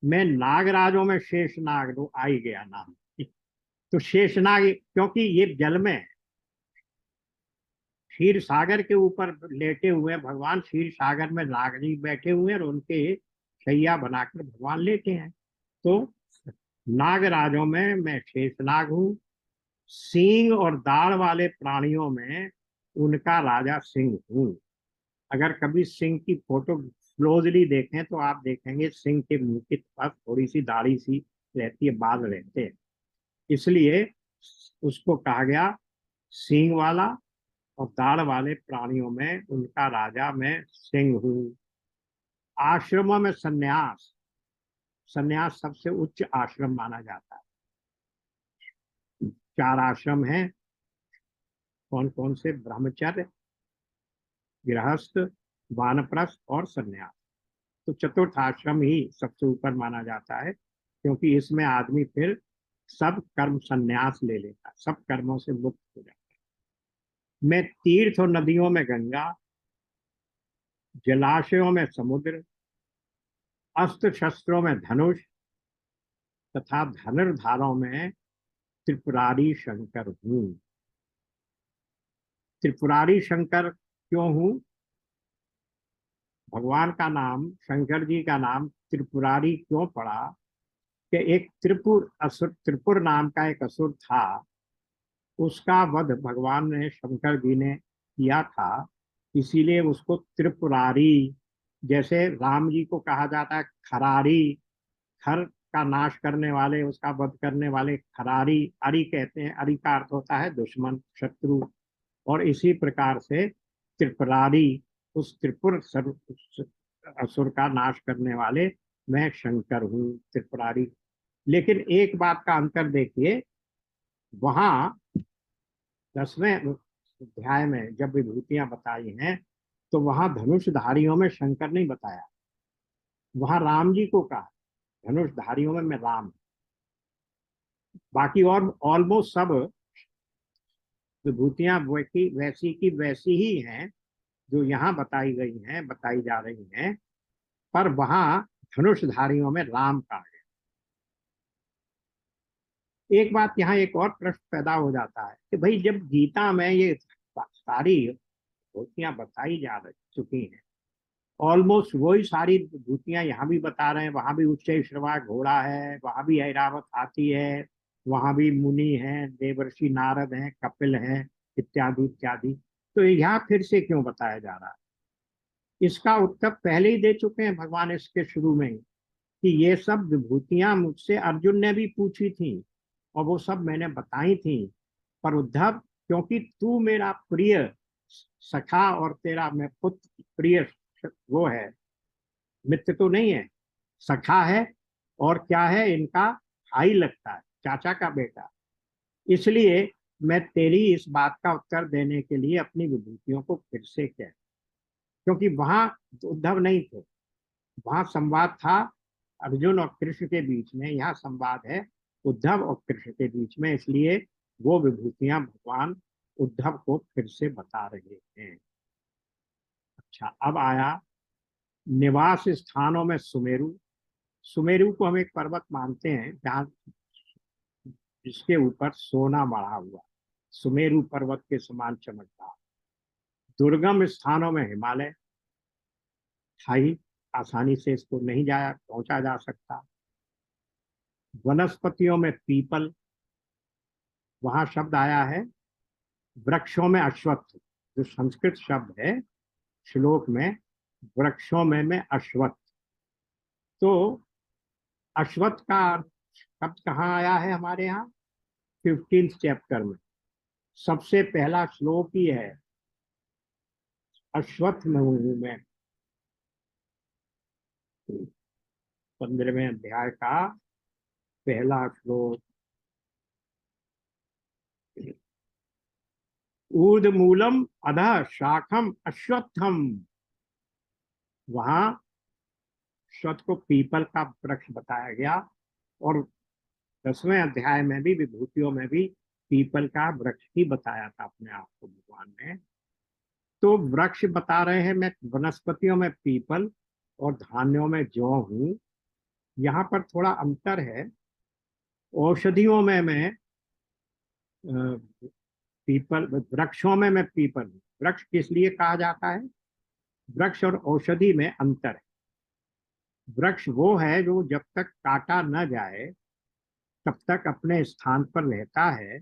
मैं नागराजों में शेष नाग, तो आ ही गया नाम। तो शेष नाग क्योंकि ये जल में है, क्षीर सागर के ऊपर लेटे हुए भगवान, क्षीर सागर में नाग जी बैठे हुए हैं और उनके शैया बनाकर भगवान लेटे हैं। तो नागराजों में मैं शेषनाग हूँ। सींग और दाढ़ वाले प्राणियों में उनका राजा सिंह हूँ। अगर कभी सिंह की फोटो क्लोजली देखें तो आप देखेंगे सिंह के मुंह के पास थोड़ी सी दाढ़ी सी रहती है, बाल रहते हैं, इसलिए उसको कहा गया सींग वाला। और दाढ़ वाले प्राणियों में उनका राजा मैं सिंह हूँ। आश्रमों में सन्यास। सन्यास सबसे उच्च आश्रम माना जाता है। 4 आश्रम हैं। कौन कौन से? ब्रह्मचर्य, गृहस्थ, वानप्रस्थ और सन्यास। तो चतुर्थ आश्रम ही सबसे ऊपर माना जाता है, क्योंकि इसमें आदमी फिर सब कर्म संन्यास ले लेता है, सब कर्मों से मुक्त हो जाता है। मैं तीर्थ और नदियों में गंगा, जलाशयों में समुद्र, अस्त्र शस्त्रों में धनुष, तथा धनुर्धारों में त्रिपुरारी शंकर हूँ। त्रिपुरारी शंकर क्यों हूँ? भगवान का नाम, शंकर जी का नाम त्रिपुरारी क्यों पड़ा? कि एक त्रिपुर नाम का एक असुर था, उसका वध भगवान ने, शंकर जी ने किया था, इसीलिए उसको त्रिपुरारी, जैसे राम जी को कहा जाता है खरारी, खर का नाश करने वाले, उसका वध करने वाले खरारी, अरि कहते हैं। अरि का अर्थ होता है दुश्मन, शत्रु। और इसी प्रकार से त्रिपुरारी, उस असुर का नाश करने वाले मैं शंकर हूँ, त्रिपुरारी। लेकिन एक बात का अंतर देखिए, वहां 10वें अध्याय में जब विभूतियां बताई हैं, तो वहां धनुषधारियों में शंकर नहीं बताया, वहां राम जी को कहा धनुषधारियों में मैं राम। बाकी और ऑलमोस्ट सब विभूतियां वैसी की वैसी ही हैं जो यहाँ बताई गई हैं, बताई जा रही हैं, पर वहां धनुषधारियों में राम कहा गया। एक बात यहाँ एक और प्रश्न पैदा हो जाता है कि भाई जब गीता में ये सारी विभूतियां बताई जा चुकी हैं, ऑलमोस्ट वही सारी विभूतियां यहाँ भी बता रहे हैं, वहां भी उच्च श्रवा घोड़ा है, वहां भी ऐरावत हाथी है, वहां भी मुनि हैं, देवर्षि नारद हैं, कपिल हैं, इत्यादि इत्यादि। तो यहाँ फिर से क्यों बताया जा रहा है? इसका उत्तर पहले ही दे चुके हैं भगवान इसके शुरू में ही, कि ये सब विभूतियां मुझसे अर्जुन ने भी पूछी थी और वो सब मैंने बताई थी। पर उद्धव, क्योंकि तू मेरा प्रिय सखा और तेरा मैं पुत्र प्रिय वो है, मित्र तो नहीं है, सखा है, और क्या है, इनका भाई लगता है, चाचा का बेटा। इसलिए मैं तेरी इस बात का उत्तर देने के लिए अपनी विभूतियों को फिर से कह, क्योंकि वहां उद्धव नहीं थे, वहां संवाद था अर्जुन और कृष्ण के बीच में, यहाँ संवाद है उद्धव और कृष्ण के बीच में, इसलिए वो विभूतियां भगवान उद्धव को फिर से बता रहे हैं। अच्छा, अब आया निवास स्थानों में सुमेरु। सुमेरु को हम एक पर्वत मानते हैं जहाँ, जिसके ऊपर सोना मढ़ा हुआ, सुमेरु पर्वत के समान चमकता। दुर्गम स्थानों में हिमालय, स्थायी, आसानी से इसको नहीं जाया पहुंचा जा सकता। वनस्पतियों में पीपल, वहां शब्द आया है वृक्षों में अश्वत्थ, जो संस्कृत शब्द है श्लोक में, वृक्षों में अश्वत्थ। तो अश्वत्थ का शब्द कहाँ आया है हमारे यहाँ? 15th चैप्टर में सबसे पहला श्लोक ही है, अश्वत्थ में हूं मैं। 15वें अध्याय का पहला श्लोक, ऊर्ध मूलम अधः शाखम अश्वत्थम। वहां अश्वत्थ को पीपल का वृक्ष बताया गया, और 10वें अध्याय में भी विभूतियों में भी पीपल का वृक्ष ही बताया था अपने आप को भगवान ने। तो वृक्ष बता रहे हैं, मैं वनस्पतियों में पीपल और धान्यों में जौ हूं। यहाँ पर थोड़ा अंतर है, औषधियों में मैं पीपल, वृक्षों में मैं पीपल हूँ। वृक्ष किस लिए कहा जाता है? वृक्ष और औषधि में अंतर है। वृक्ष वो है जो जब तक काटा न जाए तब तक अपने स्थान पर रहता है,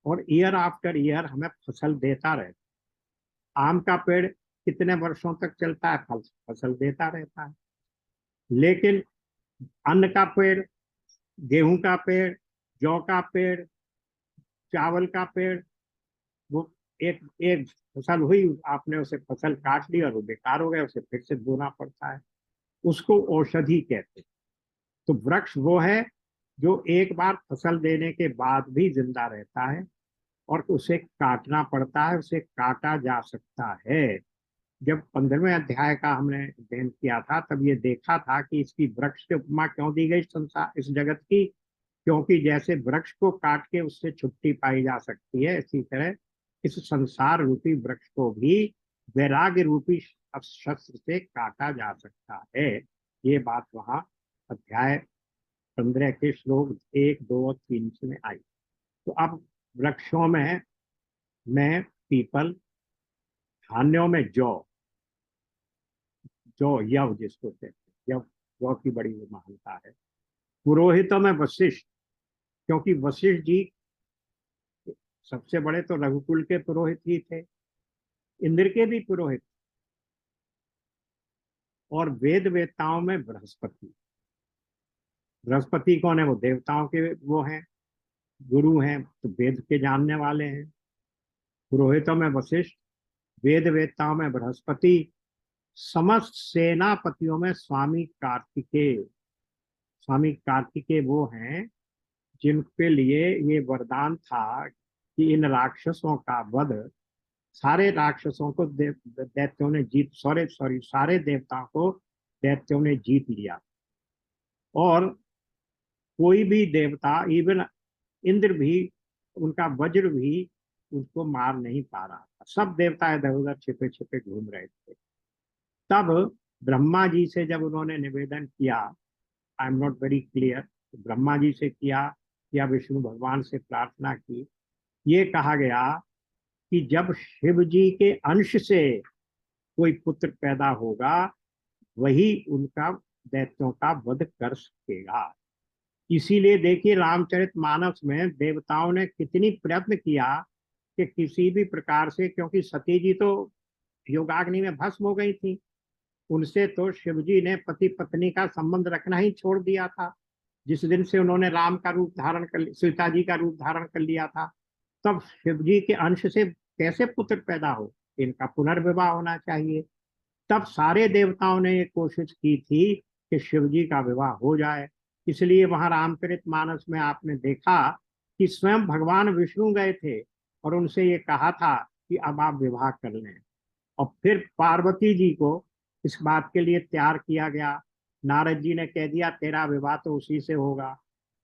और ईयर आफ्टर ईयर हमें फसल देता रहता है। आम का पेड़ कितने वर्षों तक चलता है? फसल देता रहता है। लेकिन अन्न का पेड़, गेहूं का पेड़, जौ का पेड़, चावल का पेड़, वो एक एक फसल हुई, आपने उसे फसल काट ली और वो बेकार हो गया, उसे फिर से बोना पड़ता है, उसको औषधि कहते हैं। तो वृक्ष वो है जो एक बार फसल देने के बाद भी जिंदा रहता है, और उसे काटना पड़ता है, उसे काटा जा सकता है। जब 15वें अध्याय का हमने अध्ययन किया था, तब ये देखा था कि इसकी वृक्ष से उपमा क्यों दी गई संसार, इस जगत की, क्योंकि जैसे वृक्ष को काट के उससे छुट्टी पाई जा सकती है, इसी तरह इस संसार रूपी वृक्ष को भी वैराग्य रूपी शस्त्र से काटा जा सकता है। ये बात वहां अध्याय 15 के श्लोक 1, 2 और 3 में आई। तो अब वृक्षों में मैं पीपल, धान्यों में जौ, जो यव जिसको कहते हैं, यव यव की बड़ी महानता है। पुरोहितों में वशिष्ठ, क्योंकि वशिष्ठ जी सबसे बड़े तो रघुकुल के पुरोहित ही थे, इंद्र के भी पुरोहित। और वेद वेताओं में बृहस्पति। बृहस्पति कौन है? वो देवताओं के वो हैं, गुरु हैं, तो वेद के जानने वाले हैं। पुरोहितों में वशिष्ठ, वेद वेताओं में बृहस्पति, समस्त सेनापतियों में स्वामी कार्तिकेय। स्वामी कार्तिकेय वो हैं जिनके लिए ये वरदान था कि इन राक्षसों का वध, सारे राक्षसों को दैत्यों ने जीत, सॉरी सॉरी सारे देवताओं को दैत्यों ने जीत लिया, और कोई भी देवता, इवन इंद्र भी, उनका वज्र भी उसको मार नहीं पा रहा था। सब देवता इधर उधर छिपे छिपे घूम रहे थे। तब ब्रह्मा जी से जब उन्होंने निवेदन किया, I am not very clear, Brahma ji से किया या विष्णु भगवान से प्रार्थना की, ये कहा गया कि जब शिव जी के अंश से कोई पुत्र पैदा होगा, वही उनका दैत्यों का वध कर सकेगा। इसीलिए देखिए रामचरितमानस में देवताओं ने कितनी प्रयत्न किया कि किसी भी प्रकार से, क्योंकि सती जी तो योगाग्नि में भस्म हो गई थी, उनसे तो शिव जी ने पति पत्नी का संबंध रखना ही छोड़ दिया था। जिस दिन से उन्होंने राम का रूप धारण कर, सीता जी का रूप धारण कर लिया था, तब शिव जी के अंश से कैसे पुत्र पैदा हो? इनका पुनर्विवाह होना चाहिए। तब सारे देवताओं ने ये कोशिश की थी कि शिव जी का विवाह हो जाए। इसलिए वहां रामचरितमानस में आपने देखा कि स्वयं भगवान विष्णु गए थे और उनसे ये कहा था कि अब आप विवाह कर लें। और फिर पार्वती जी को इस बात के लिए तैयार किया गया। नारद जी ने कह दिया तेरा विवाह तो उसी से होगा।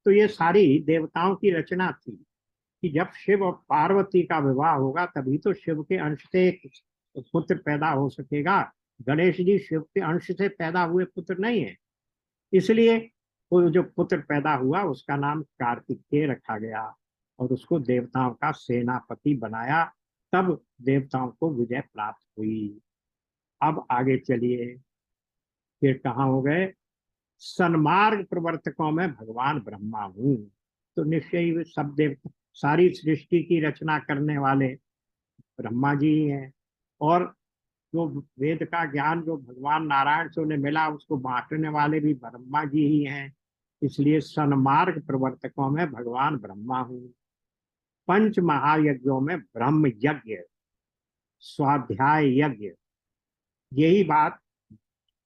तो ये सारी देवताओं की रचना थी कि जब शिव और पार्वती का विवाह होगा तभी तो शिव के अंश से एक पुत्र पैदा हो सकेगा। गणेश जी शिव के अंश से पैदा हुए पुत्र नहीं है, इसलिए वो जो पुत्र पैदा हुआ उसका नाम कार्तिकेय रखा गया और उसको देवताओं का सेनापति बनाया। तब देवताओं को विजय प्राप्त हुई। अब आगे चलिए, फिर कहाँ हो गए? सन्मार्ग प्रवर्तकों में भगवान ब्रह्मा हूँ। तो निश्चय ही सब देवता, सारी सृष्टि की रचना करने वाले ब्रह्मा जी ही हैं, और जो वेद का ज्ञान जो भगवान नारायण से उन्हें मिला उसको बांटने वाले भी ब्रह्मा जी ही हैं। इसलिए सन्मार्ग प्रवर्तकों में भगवान ब्रह्मा हूँ। पंच महायज्ञों में ब्रह्म यज्ञ, स्वाध्याय यज्ञ, यही बात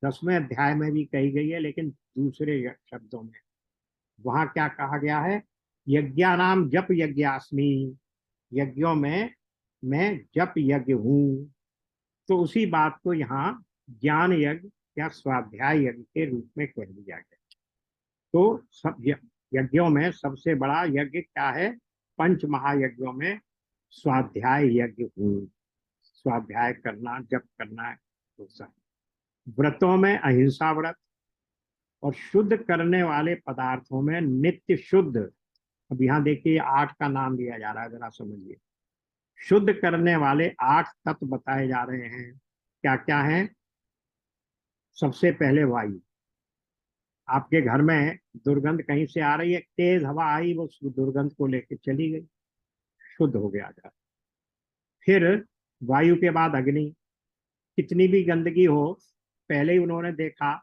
10वें अध्याय में भी कही गई है, लेकिन दूसरे शब्दों में। वहां क्या कहा गया है? यज्ञानाम जप यज्ञास्मि, यज्ञों में मैं जप यज्ञ हूँ। तो उसी बात को यहाँ ज्ञान यज्ञ या स्वाध्याय यज्ञ के रूप में कह दिया गया। तो सब यज्ञों में सबसे बड़ा यज्ञ क्या है? पंच महायज्ञों में स्वाध्याय यज्ञ हूँ। स्वाध्याय करना, जप करना है, तो सब। व्रतों में अहिंसा व्रत, और शुद्ध करने वाले पदार्थों में नित्य शुद्ध। अब यहाँ देखिए 8 का नाम दिया जा रहा है, जरा समझिए। शुद्ध करने वाले 8 तत्व बताए जा रहे हैं। क्या क्या है? सबसे पहले वायु। आपके घर में दुर्गंध कहीं से आ रही है, तेज हवा आई, वो दुर्गंध को लेके चली गई, शुद्ध हो गया घर। फिर वायु के बाद अग्नि। कितनी भी गंदगी हो, पहले ही उन्होंने देखा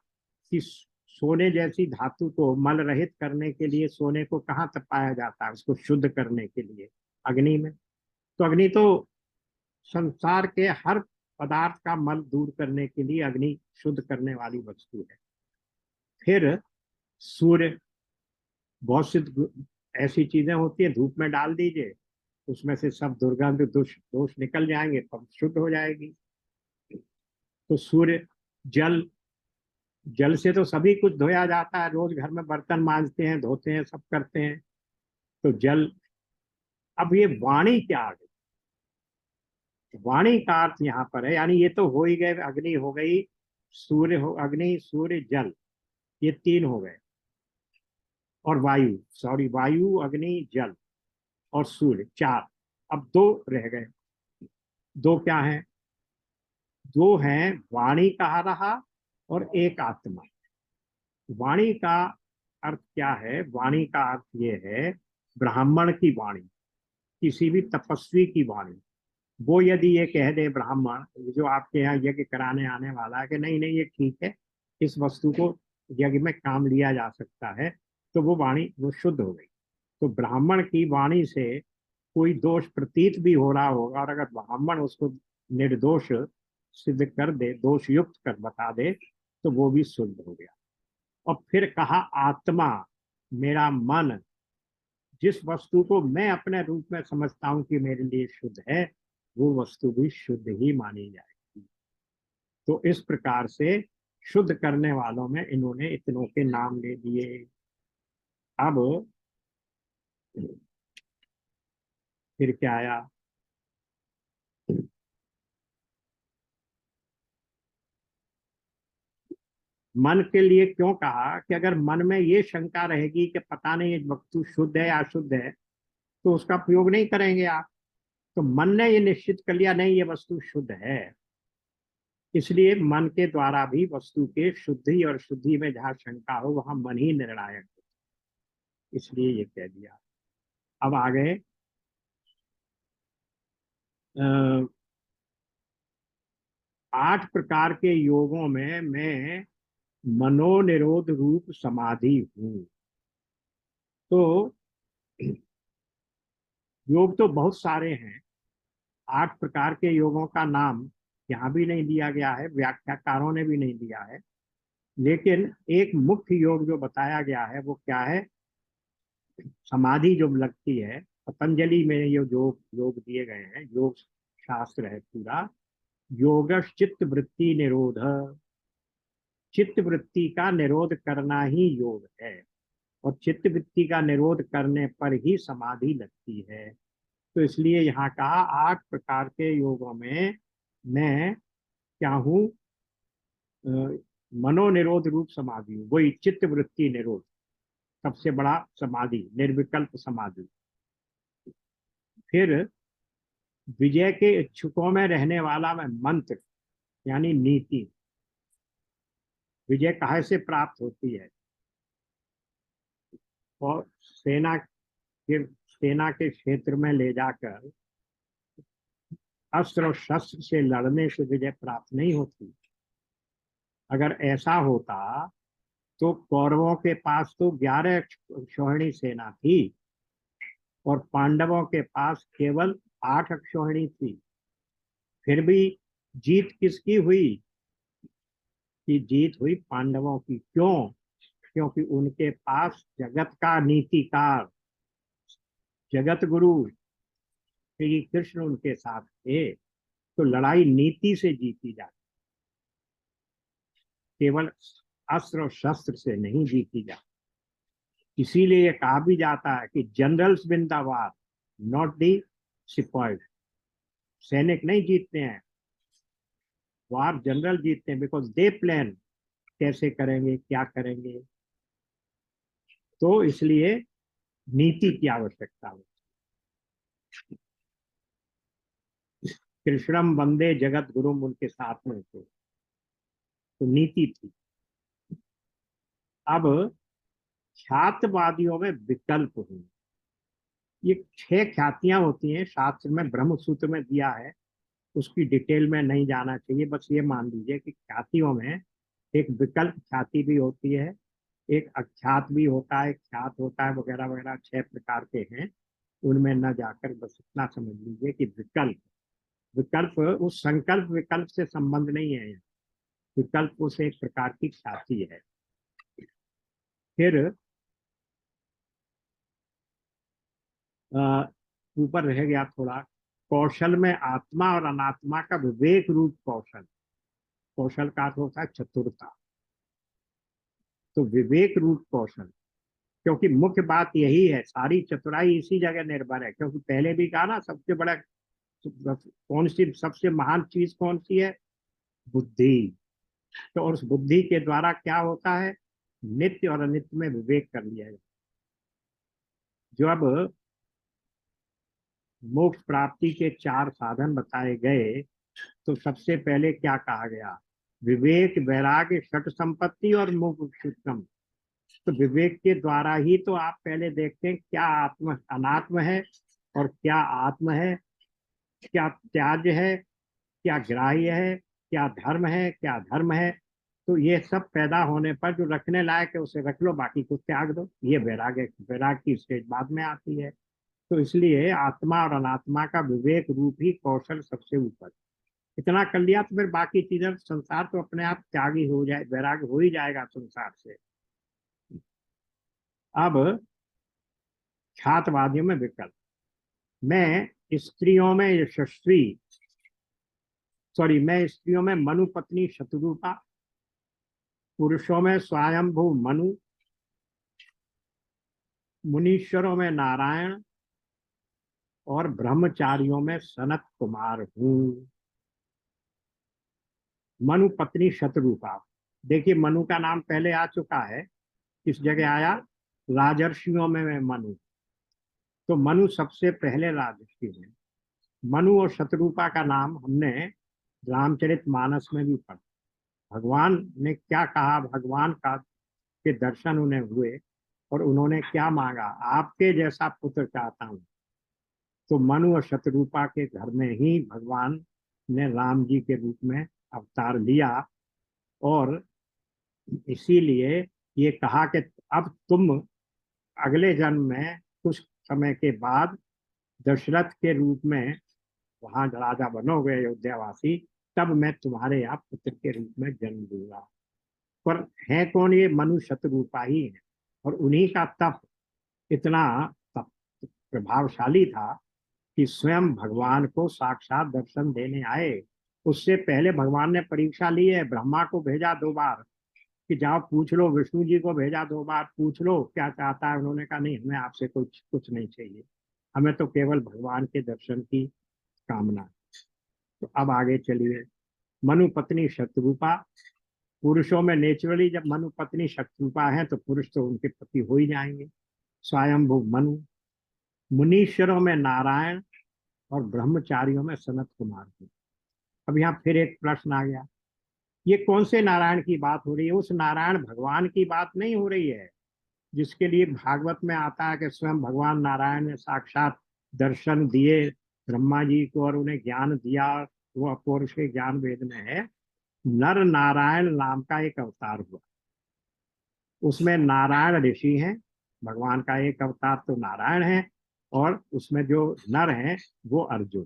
कि सोने जैसी धातु को मल रहित करने के लिए सोने को कहाँ तक पाया जाता है? उसको शुद्ध करने के लिए अग्नि में। तो अग्नि तो संसार के हर पदार्थ का मल दूर करने के लिए अग्नि शुद्ध करने वाली वस्तु है। फिर सूर्य। बहुत सी ऐसी चीजें होती है, धूप में डाल दीजिए, उसमें से सब दुर्गंध दोष निकल जाएंगे, तब शुद्ध हो जाएगी। तो सूर्य। जल। जल से तो सभी कुछ धोया जाता है, रोज घर में बर्तन मांजते हैं, धोते हैं, सब करते हैं, तो जल। अब ये वाणी क्या आ गई? वाणी का अर्थ यहाँ पर है, यानी ये तो हो ही गए, अग्नि हो गई, सूर्य हो, अग्नि सूर्य जल, ये 3 हो गए, और वायु, सॉरी वायु अग्नि जल और सूर्य 4। अब 2 रह गए। 2 क्या हैं? 2 हैं वाणी कहा रहा और एक आत्मा। वाणी का अर्थ क्या है? वाणी का अर्थ ये है ब्राह्मण की वाणी, किसी भी तपस्वी की वाणी। वो यदि ये कह दे ब्राह्मण जो आपके यहाँ यज्ञ कराने आने वाला है कि नहीं नहीं ये ठीक है, इस वस्तु को यज्ञ में काम लिया जा सकता है, तो वो वाणी वो शुद्ध हो गई। तो ब्राह्मण की वाणी से कोई दोष प्रतीत भी हो रहा होगा, और अगर ब्राह्मण उसको निर्दोष सिद्ध कर दे, दोष युक्त कर बता दे, तो वो भी शुद्ध हो गया। और फिर कहा आत्मा, मेरा मन, जिस वस्तु को मैं अपने रूप में समझता हूं कि मेरे लिए शुद्ध है, वो वस्तु भी शुद्ध ही मानी जाएगी। तो इस प्रकार से शुद्ध करने वालों में इन्होंने इतनों के नाम ले दिए। अब फिर क्या आया? मन के लिए क्यों कहा कि अगर मन में ये शंका रहेगी कि पता नहीं ये वस्तु शुद्ध है या अशुद्ध है, तो उसका प्रयोग नहीं करेंगे आप। तो मन ने ये निश्चित कर लिया नहीं ये वस्तु शुद्ध है, इसलिए मन के द्वारा भी वस्तु के शुद्धि और शुद्धि में जहाँ शंका हो वहां मन ही निर्णायक हो, इसलिए ये कह दिया। अब आगे 8 प्रकार के योगों में मैं मनोनिरोध रूप समाधि हूं। तो योग तो बहुत सारे हैं, 8 प्रकार के योगों का नाम यहाँ भी नहीं दिया गया है, व्याख्याकारों ने भी नहीं दिया है। लेकिन एक मुख्य योग जो बताया गया है वो क्या है? समाधि जो लगती है, पतंजलि में ये योग योग दिए गए हैं, योग शास्त्र है पूरा। योगश चित्त वृत्ति निरोध, चित्त वृत्ति का निरोध करना ही योग है, और चित्त वृत्ति का निरोध करने पर ही समाधि लगती है। तो इसलिए यहाँ कहा 8 प्रकार के योगों में मैं क्या हूँ? मनोनिरोध रूप समाधि हूँ, वही चित्त वृत्ति निरोध, सबसे बड़ा समाधि, निर्विकल्प समाधि। फिर विजय के इच्छुकों में रहने वाला मैं मंत्र, यानी नीति। विजय काहे से प्राप्त होती है? और सेना के क्षेत्र में ले जाकर अस्त्र और शस्त्र से लड़ने से विजय प्राप्त नहीं होती। अगर ऐसा होता तो कौरवों के पास तो 11 अक्षौहिणी सेना थी, और पांडवों के पास केवल 8 अक्षौहिणी थी। फिर भी जीत किसकी हुई? कि जीत हुई पांडवों की। क्यों? क्योंकि उनके पास जगत का नीतिकार, जगत गुरु श्री कृष्ण उनके साथ थे। तो लड़ाई नीति से जीती जाती, केवल अस्त्र और शस्त्र से नहीं जीती जाती। इसीलिए ये कहा भी जाता है कि generals win the war, not the sepoys. सैनिक नहीं जीतते हैं, वार जनरल जीतते हैं, बिकॉज दे प्लान कैसे करेंगे, क्या करेंगे। तो इसलिए नीति की आवश्यकता हो। कृष्णम वंदे जगत गुरुम उनके साथ में थे, तो नीति थी। अब ख्यातवादियों में विकल्प हुए। ये 6 ख्यातियां होती हैं, शास्त्र में ब्रह्म सूत्र में दिया है, उसकी डिटेल में नहीं जाना चाहिए। बस ये मान लीजिए कि ख्यातियों में एक विकल्प ख्याति भी होती है, एक अख्यात भी होता है, ख्यात होता है, वगैरह वगैरह 6 प्रकार के हैं। उनमें न जाकर बस इतना समझ लीजिए कि विकल्प, विकल्प उस संकल्प विकल्प से संबंध नहीं है। विकल्प उस एक प्रकार की ख्याति है। फिर ऊपर रह गया थोड़ा, कौशल में आत्मा और अनात्मा का विवेक रूप कौशल। कौशल का अर्थ होता है चतुरता। तो विवेक रूप कौशल, क्योंकि मुख्य बात यही है, सारी चतुराई इसी जगह निर्भर है। क्योंकि पहले भी कहा ना, सबसे बड़ा कौन सी, सबसे महान चीज कौन सी है? बुद्धि। तो और उस बुद्धि के द्वारा क्या होता है? नित्य और अनित्य में विवेक कर लिया जाए। जब मोक्ष प्राप्ति के 4 साधन बताए गए, तो सबसे पहले क्या कहा गया? विवेक वैराग्य षट संपत्ति और मुमुक्षुत्वम। तो विवेक के द्वारा ही तो आप पहले देखते हैं क्या आत्म अनात्म है और क्या आत्म है, क्या त्याज्य है, क्या ग्राह्य है, क्या धर्म है, क्या धर्म है। तो ये सब पैदा होने पर जो रखने लायक है उसे रख लो, बाकी को त्याग दो। ये वैराग्य, वैराग की स्टेज बाद में आती है। तो इसलिए आत्मा और अनात्मा का विवेक रूप ही कौशल सबसे ऊपर। इतना कर लिया तो फिर बाकी चीजें, संसार तो अपने आप त्यागी हो जाए, वैराग हो ही जाएगा संसार से। अब ख्यातवादियों में विकल्प, मैं स्त्रियों में यशस्वी, मैं स्त्रियों में मनु पत्नी शत्रुपा, पुरुषों में स्वयंभू मनु, मुनीश्वरों में नारायण और ब्रह्मचारियों में सनत कुमार हूँ। मनु पत्नी शत्रुपा, देखिए मनु का नाम पहले आ चुका है, किस जगह आया, राजर्षियों में मनु। तो मनु सबसे पहले राजर्षि है। मनु और शत्रुपा का नाम हमने रामचरितमानस में भी पढ़ा। भगवान ने क्या कहा, भगवान का के दर्शन उन्हें हुए और उन्होंने क्या मांगा, आपके जैसा पुत्र चाहता हूँ। तो मनु और शत्रुपा के घर में ही भगवान ने राम जी के रूप में अवतार लिया और इसीलिए ये कहा कि अब तुम अगले जन्म में कुछ समय के बाद दशरथ के रूप में वहां राजा बनोगे अयोध्यावासी, तब मैं तुम्हारे यहाँ पुत्र के रूप में जन्म दूंगा। पर है कौन, ये मनु शत्रुपा ही है। और उन्हीं का तप इतना तप प्रभावशाली था कि स्वयं भगवान को साक्षात दर्शन देने आए। उससे पहले भगवान ने परीक्षा ली है, ब्रह्मा को भेजा 2 बार कि जाओ पूछ लो, विष्णु जी को भेजा 2 बार, पूछ लो क्या चाहता है। उन्होंने कहा नहीं, हमें आपसे कुछ नहीं चाहिए, हमें तो केवल भगवान के दर्शन की कामना। तो अब आगे चलिए, मनु पत्नी शत्रुपा, पुरुषों में नेचुरली जब मनु पत्नी शत्रुपा है तो पुरुष तो उनके पति हो ही जाएंगे, स्वयंभू मनु। मुनीश्वरों में नारायण और ब्रह्मचारियों में सनत कुमार जी। अब यहाँ फिर एक प्रश्न आ गया, ये कौन से नारायण की बात हो रही है? उस नारायण भगवान की बात नहीं हो रही है जिसके लिए भागवत में आता है कि स्वयं भगवान नारायण ने साक्षात दर्शन दिए ब्रह्मा जी को और उन्हें ज्ञान दिया। वो अपौरुष के ज्ञान वेद में है। नर नारायण नाम का एक अवतार हुआ, उसमें नारायण ऋषि हैं, भगवान का एक अवतार तो नारायण है और उसमें जो नर हैं वो अर्जुन।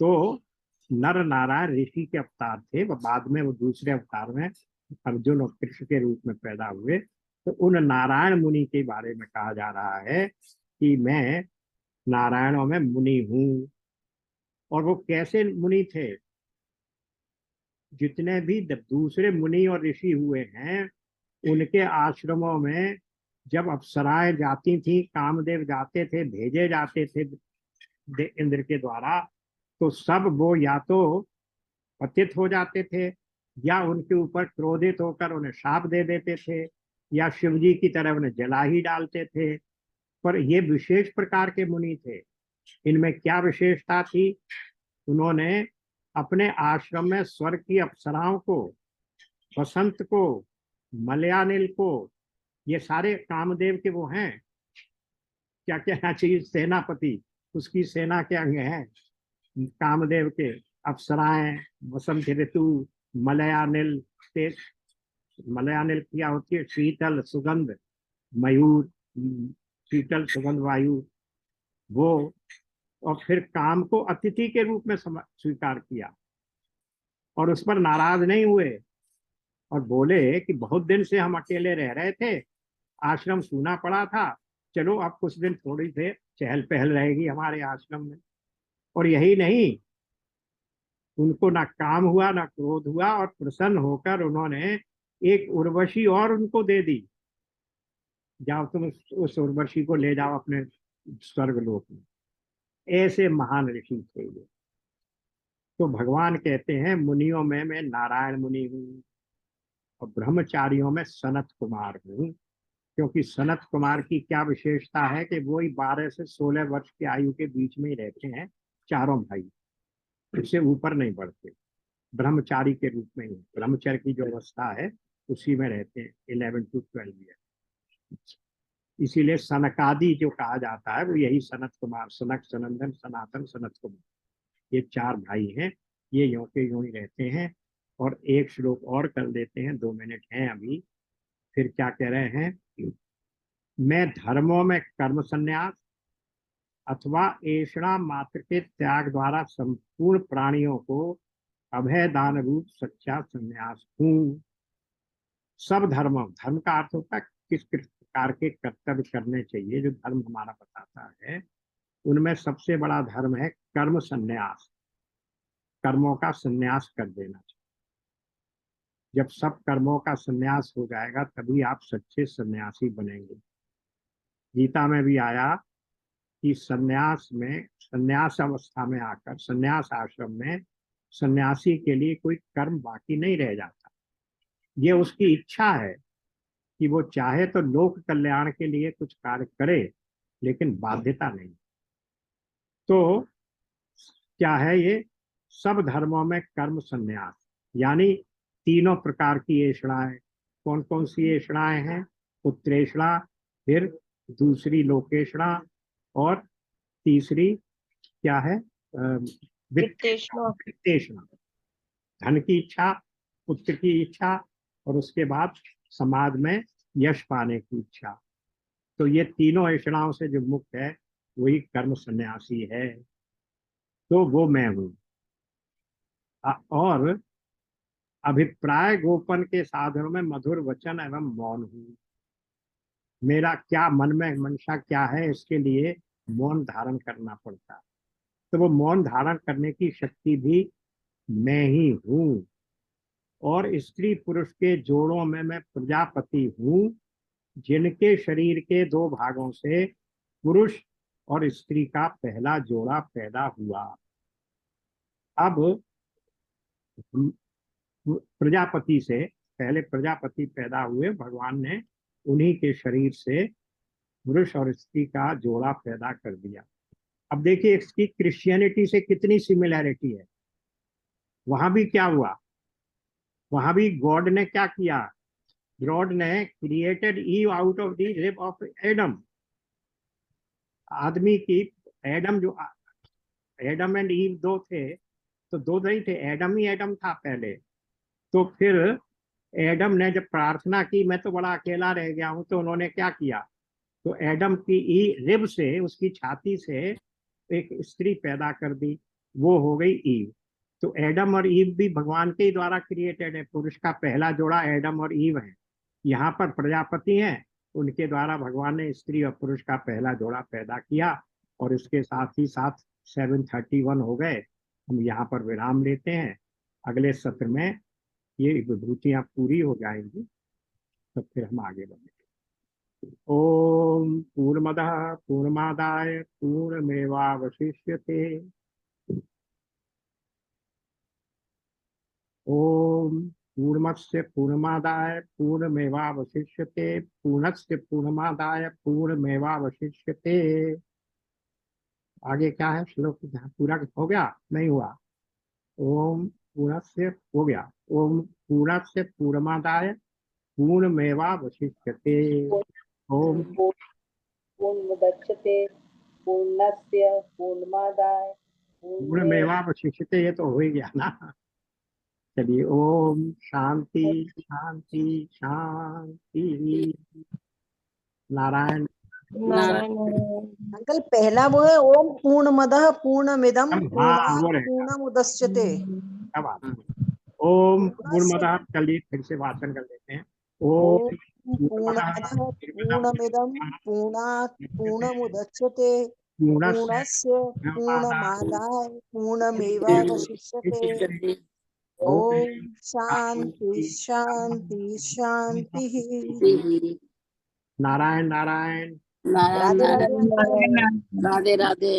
तो नर नारायण ऋषि के अवतार थे, वो बाद में वो दूसरे अवतार में अर्जुन और कृष्ण के रूप में पैदा हुए। तो उन नारायण मुनि के बारे में कहा जा रहा है कि मैं नारायणों में मुनि हूँ। और वो कैसे मुनि थे? जितने भी दूसरे मुनि और ऋषि हुए हैं उनके आश्रमों में जब अप्सराएं जाती थी, कामदेव जाते थे, भेजे जाते थे इंद्र के द्वारा, तो सब वो या तो पतित हो जाते थे या उनके ऊपर क्रोधित होकर उन्हें शाप दे देते थे या शिव जी की तरह उन्हें जला ही डालते थे। पर ये विशेष प्रकार के मुनि थे। इनमें क्या विशेषता थी? उन्होंने अपने आश्रम में स्वर्ग की अप्सराओं को, बसंत को, मलयानिल को, ये सारे कामदेव के वो हैं, क्या कहना चाहिए, सेनापति, उसकी सेना के अंग हैं कामदेव के। अप्सराएं, वसंत ऋतु, मलयानिल, मलयानिल क्या होती है, शीतल सुगंध, मयूर, शीतल सुगंध वायु, वो। और फिर काम को अतिथि के रूप में स्वीकार किया और उस पर नाराज नहीं हुए और बोले कि बहुत दिन से हम अकेले रह रहे थे, आश्रम सूना पड़ा था, चलो अब कुछ दिन थोड़ी देर चहल पहल रहेगी हमारे आश्रम में। और यही नहीं, उनको ना काम हुआ ना क्रोध हुआ और प्रसन्न होकर उन्होंने एक उर्वशी और उनको दे दी, जाओ तुम उस उर्वशी को ले जाओ अपने स्वर्गलोक में। ऐसे महान ऋषि थे ये। तो भगवान कहते हैं मुनियों में मैं नारायण मुनि हूँ और ब्रह्मचारियों में सनत कुमार हूँ। क्योंकि सनत कुमार की क्या विशेषता है कि वो ही 12 से 16 वर्ष की आयु के बीच में ही रहते हैं, चारों भाई, उससे ऊपर नहीं बढ़ते। ब्रह्मचारी के रूप में ही, ब्रह्मचर्य की जो अवस्था है उसी में रहते हैं 11 to 12 ईयर। इसीलिए सनकादि जो कहा जाता है वो यही सनत कुमार, सनक, सनंदन, सनातन, सनत कुमार, ये 4 भाई हैं। ये यों के यों ही रहते हैं। और एक श्लोक और कर लेते हैं, 2 मिनट हैं अभी। फिर क्या कह रहे हैं? मैं धर्मों में कर्म संन्यास अथवा ऐषणा मात्र के त्याग द्वारा संपूर्ण प्राणियों को अभय दान रूप सच्चा संन्यास हूँ। सब धर्म, धर्म का अर्थ होता है किस प्रकार के कर्तव्य करने चाहिए, जो धर्म हमारा बताता है। उनमें सबसे बड़ा धर्म है कर्म संन्यास, कर्मों का संन्यास कर देना चाहिए। जब सब कर्मों का संन्यास हो जाएगा तभी आप सच्चे सन्यासी बनेंगे। गीता में भी आया कि सन्यास में, सन्यास अवस्था में आकर, सन्यास आश्रम में सन्यासी के लिए कोई कर्म बाकी नहीं रह जाता। ये उसकी इच्छा है कि वो चाहे तो लोक कल्याण के लिए कुछ कार्य करे, लेकिन बाध्यता नहीं। तो क्या है ये? सब धर्मों में कर्म संन्यास, यानी तीनों प्रकार की ऐषणाएं। कौन कौन सी ऐषणाएं हैं? पुत्रेषणा, फिर दूसरी लोकेषणा, और तीसरी क्या है? वित्तेषणा। वित्तेषणा, धन की इच्छा, पुत्र की इच्छा, और उसके बाद समाज में यश पाने की इच्छा। तो ये तीनों ऐषणाओं से जो मुक्त है वही कर्म सन्यासी है। तो वो मैं हूँ। और अभिप्राय गोपन के साधनों में मधुर वचन एवं मौन हूँ। मेरा क्या मन में मंशा क्या है, इसके लिए मौन धारण करना पड़ता है। तो वो मौन धारण करने की शक्ति भी मैं ही हूँ। और स्त्री पुरुष के जोड़ों में मैं प्रजापति हूँ, जिनके शरीर के 2 भागों से पुरुष और स्त्री का पहला जोड़ा पैदा हुआ। अब प्रजापति से पहले प्रजापति पैदा हुए, भगवान ने उन्हीं के शरीर से पुरुष और स्त्री का जोड़ा पैदा कर दिया। अब देखिए इसकी क्रिश्चियनिटी से कितनी सिमिलैरिटी है। वहां भी क्या हुआ? वहां भी गॉड ने क्या किया? गॉड ने created Eve out of the rib of Adam. आदमी की, एडम जो, एडम एंड ईव 2 थे, तो 2 नहीं थे, एडम ही एडम था पहले। तो फिर एडम ने जब प्रार्थना की मैं तो बड़ा अकेला रह गया हूं, तो उन्होंने क्या किया? तो एडम की रिब से, उसकी छाती से एक स्त्री पैदा कर दी, वो हो गई ईव। तो एडम और ईव भी भगवान के ही द्वारा क्रिएटेड है। पुरुष का पहला जोड़ा एडम और ईव है। यहाँ पर प्रजापति हैं, उनके द्वारा भगवान ने स्त्री और पुरुष का पहला जोड़ा पैदा किया। और इसके साथ ही साथ 731 हो गए। हम यहाँ पर विराम लेते हैं। अगले सत्र में ये विभूतियां पूरी हो जाएंगी, तो फिर हम आगे बढ़ेंगे। ओम पूर्णमदः पूर्णमादाय पूर्णमेवावशिष्यते। ओम पूर्णस्य पूर्णमादाय पूर्णमेवावशिष्यते, पूर्णस्य पूर्णमादाय पूर्णमेवावशिष्यते। आगे क्या है श्लोक? पूरा हो गया? नहीं हुआ? ओम पूर्णस्य हो गया। ओम पूर्णस्य पूर्णमादाय पूर्णमेवावशिष्यते। ओम पूर्णमुदच्यते पूर्णस्य पूर्णमादाय पूर्णमेवावशिष्यते, ये तो हो ही गया ना। चलिए, ओम शांति शांति शांति। नारायण। नारायण। अंकल पहला वो है ओम पूर्णमदः पूर्णमिदं हाँ, पूर्णात् वो रहेगा। पूर्णमुदच्यते। क्या बात है? ओम पूर्णमदः, चलिए फिर से वाचन कर लेते हैं। ओम पूर्णमदः पूर्णमिदं पूर्णात् पूर्णमुदच्यते पूर्णस्य पूर्णमादाय पूर्णमेवावशिष्यते। ओम शांति शांति शांति। नारायण नारायण। राधे राधे अंकल। राधे राधे।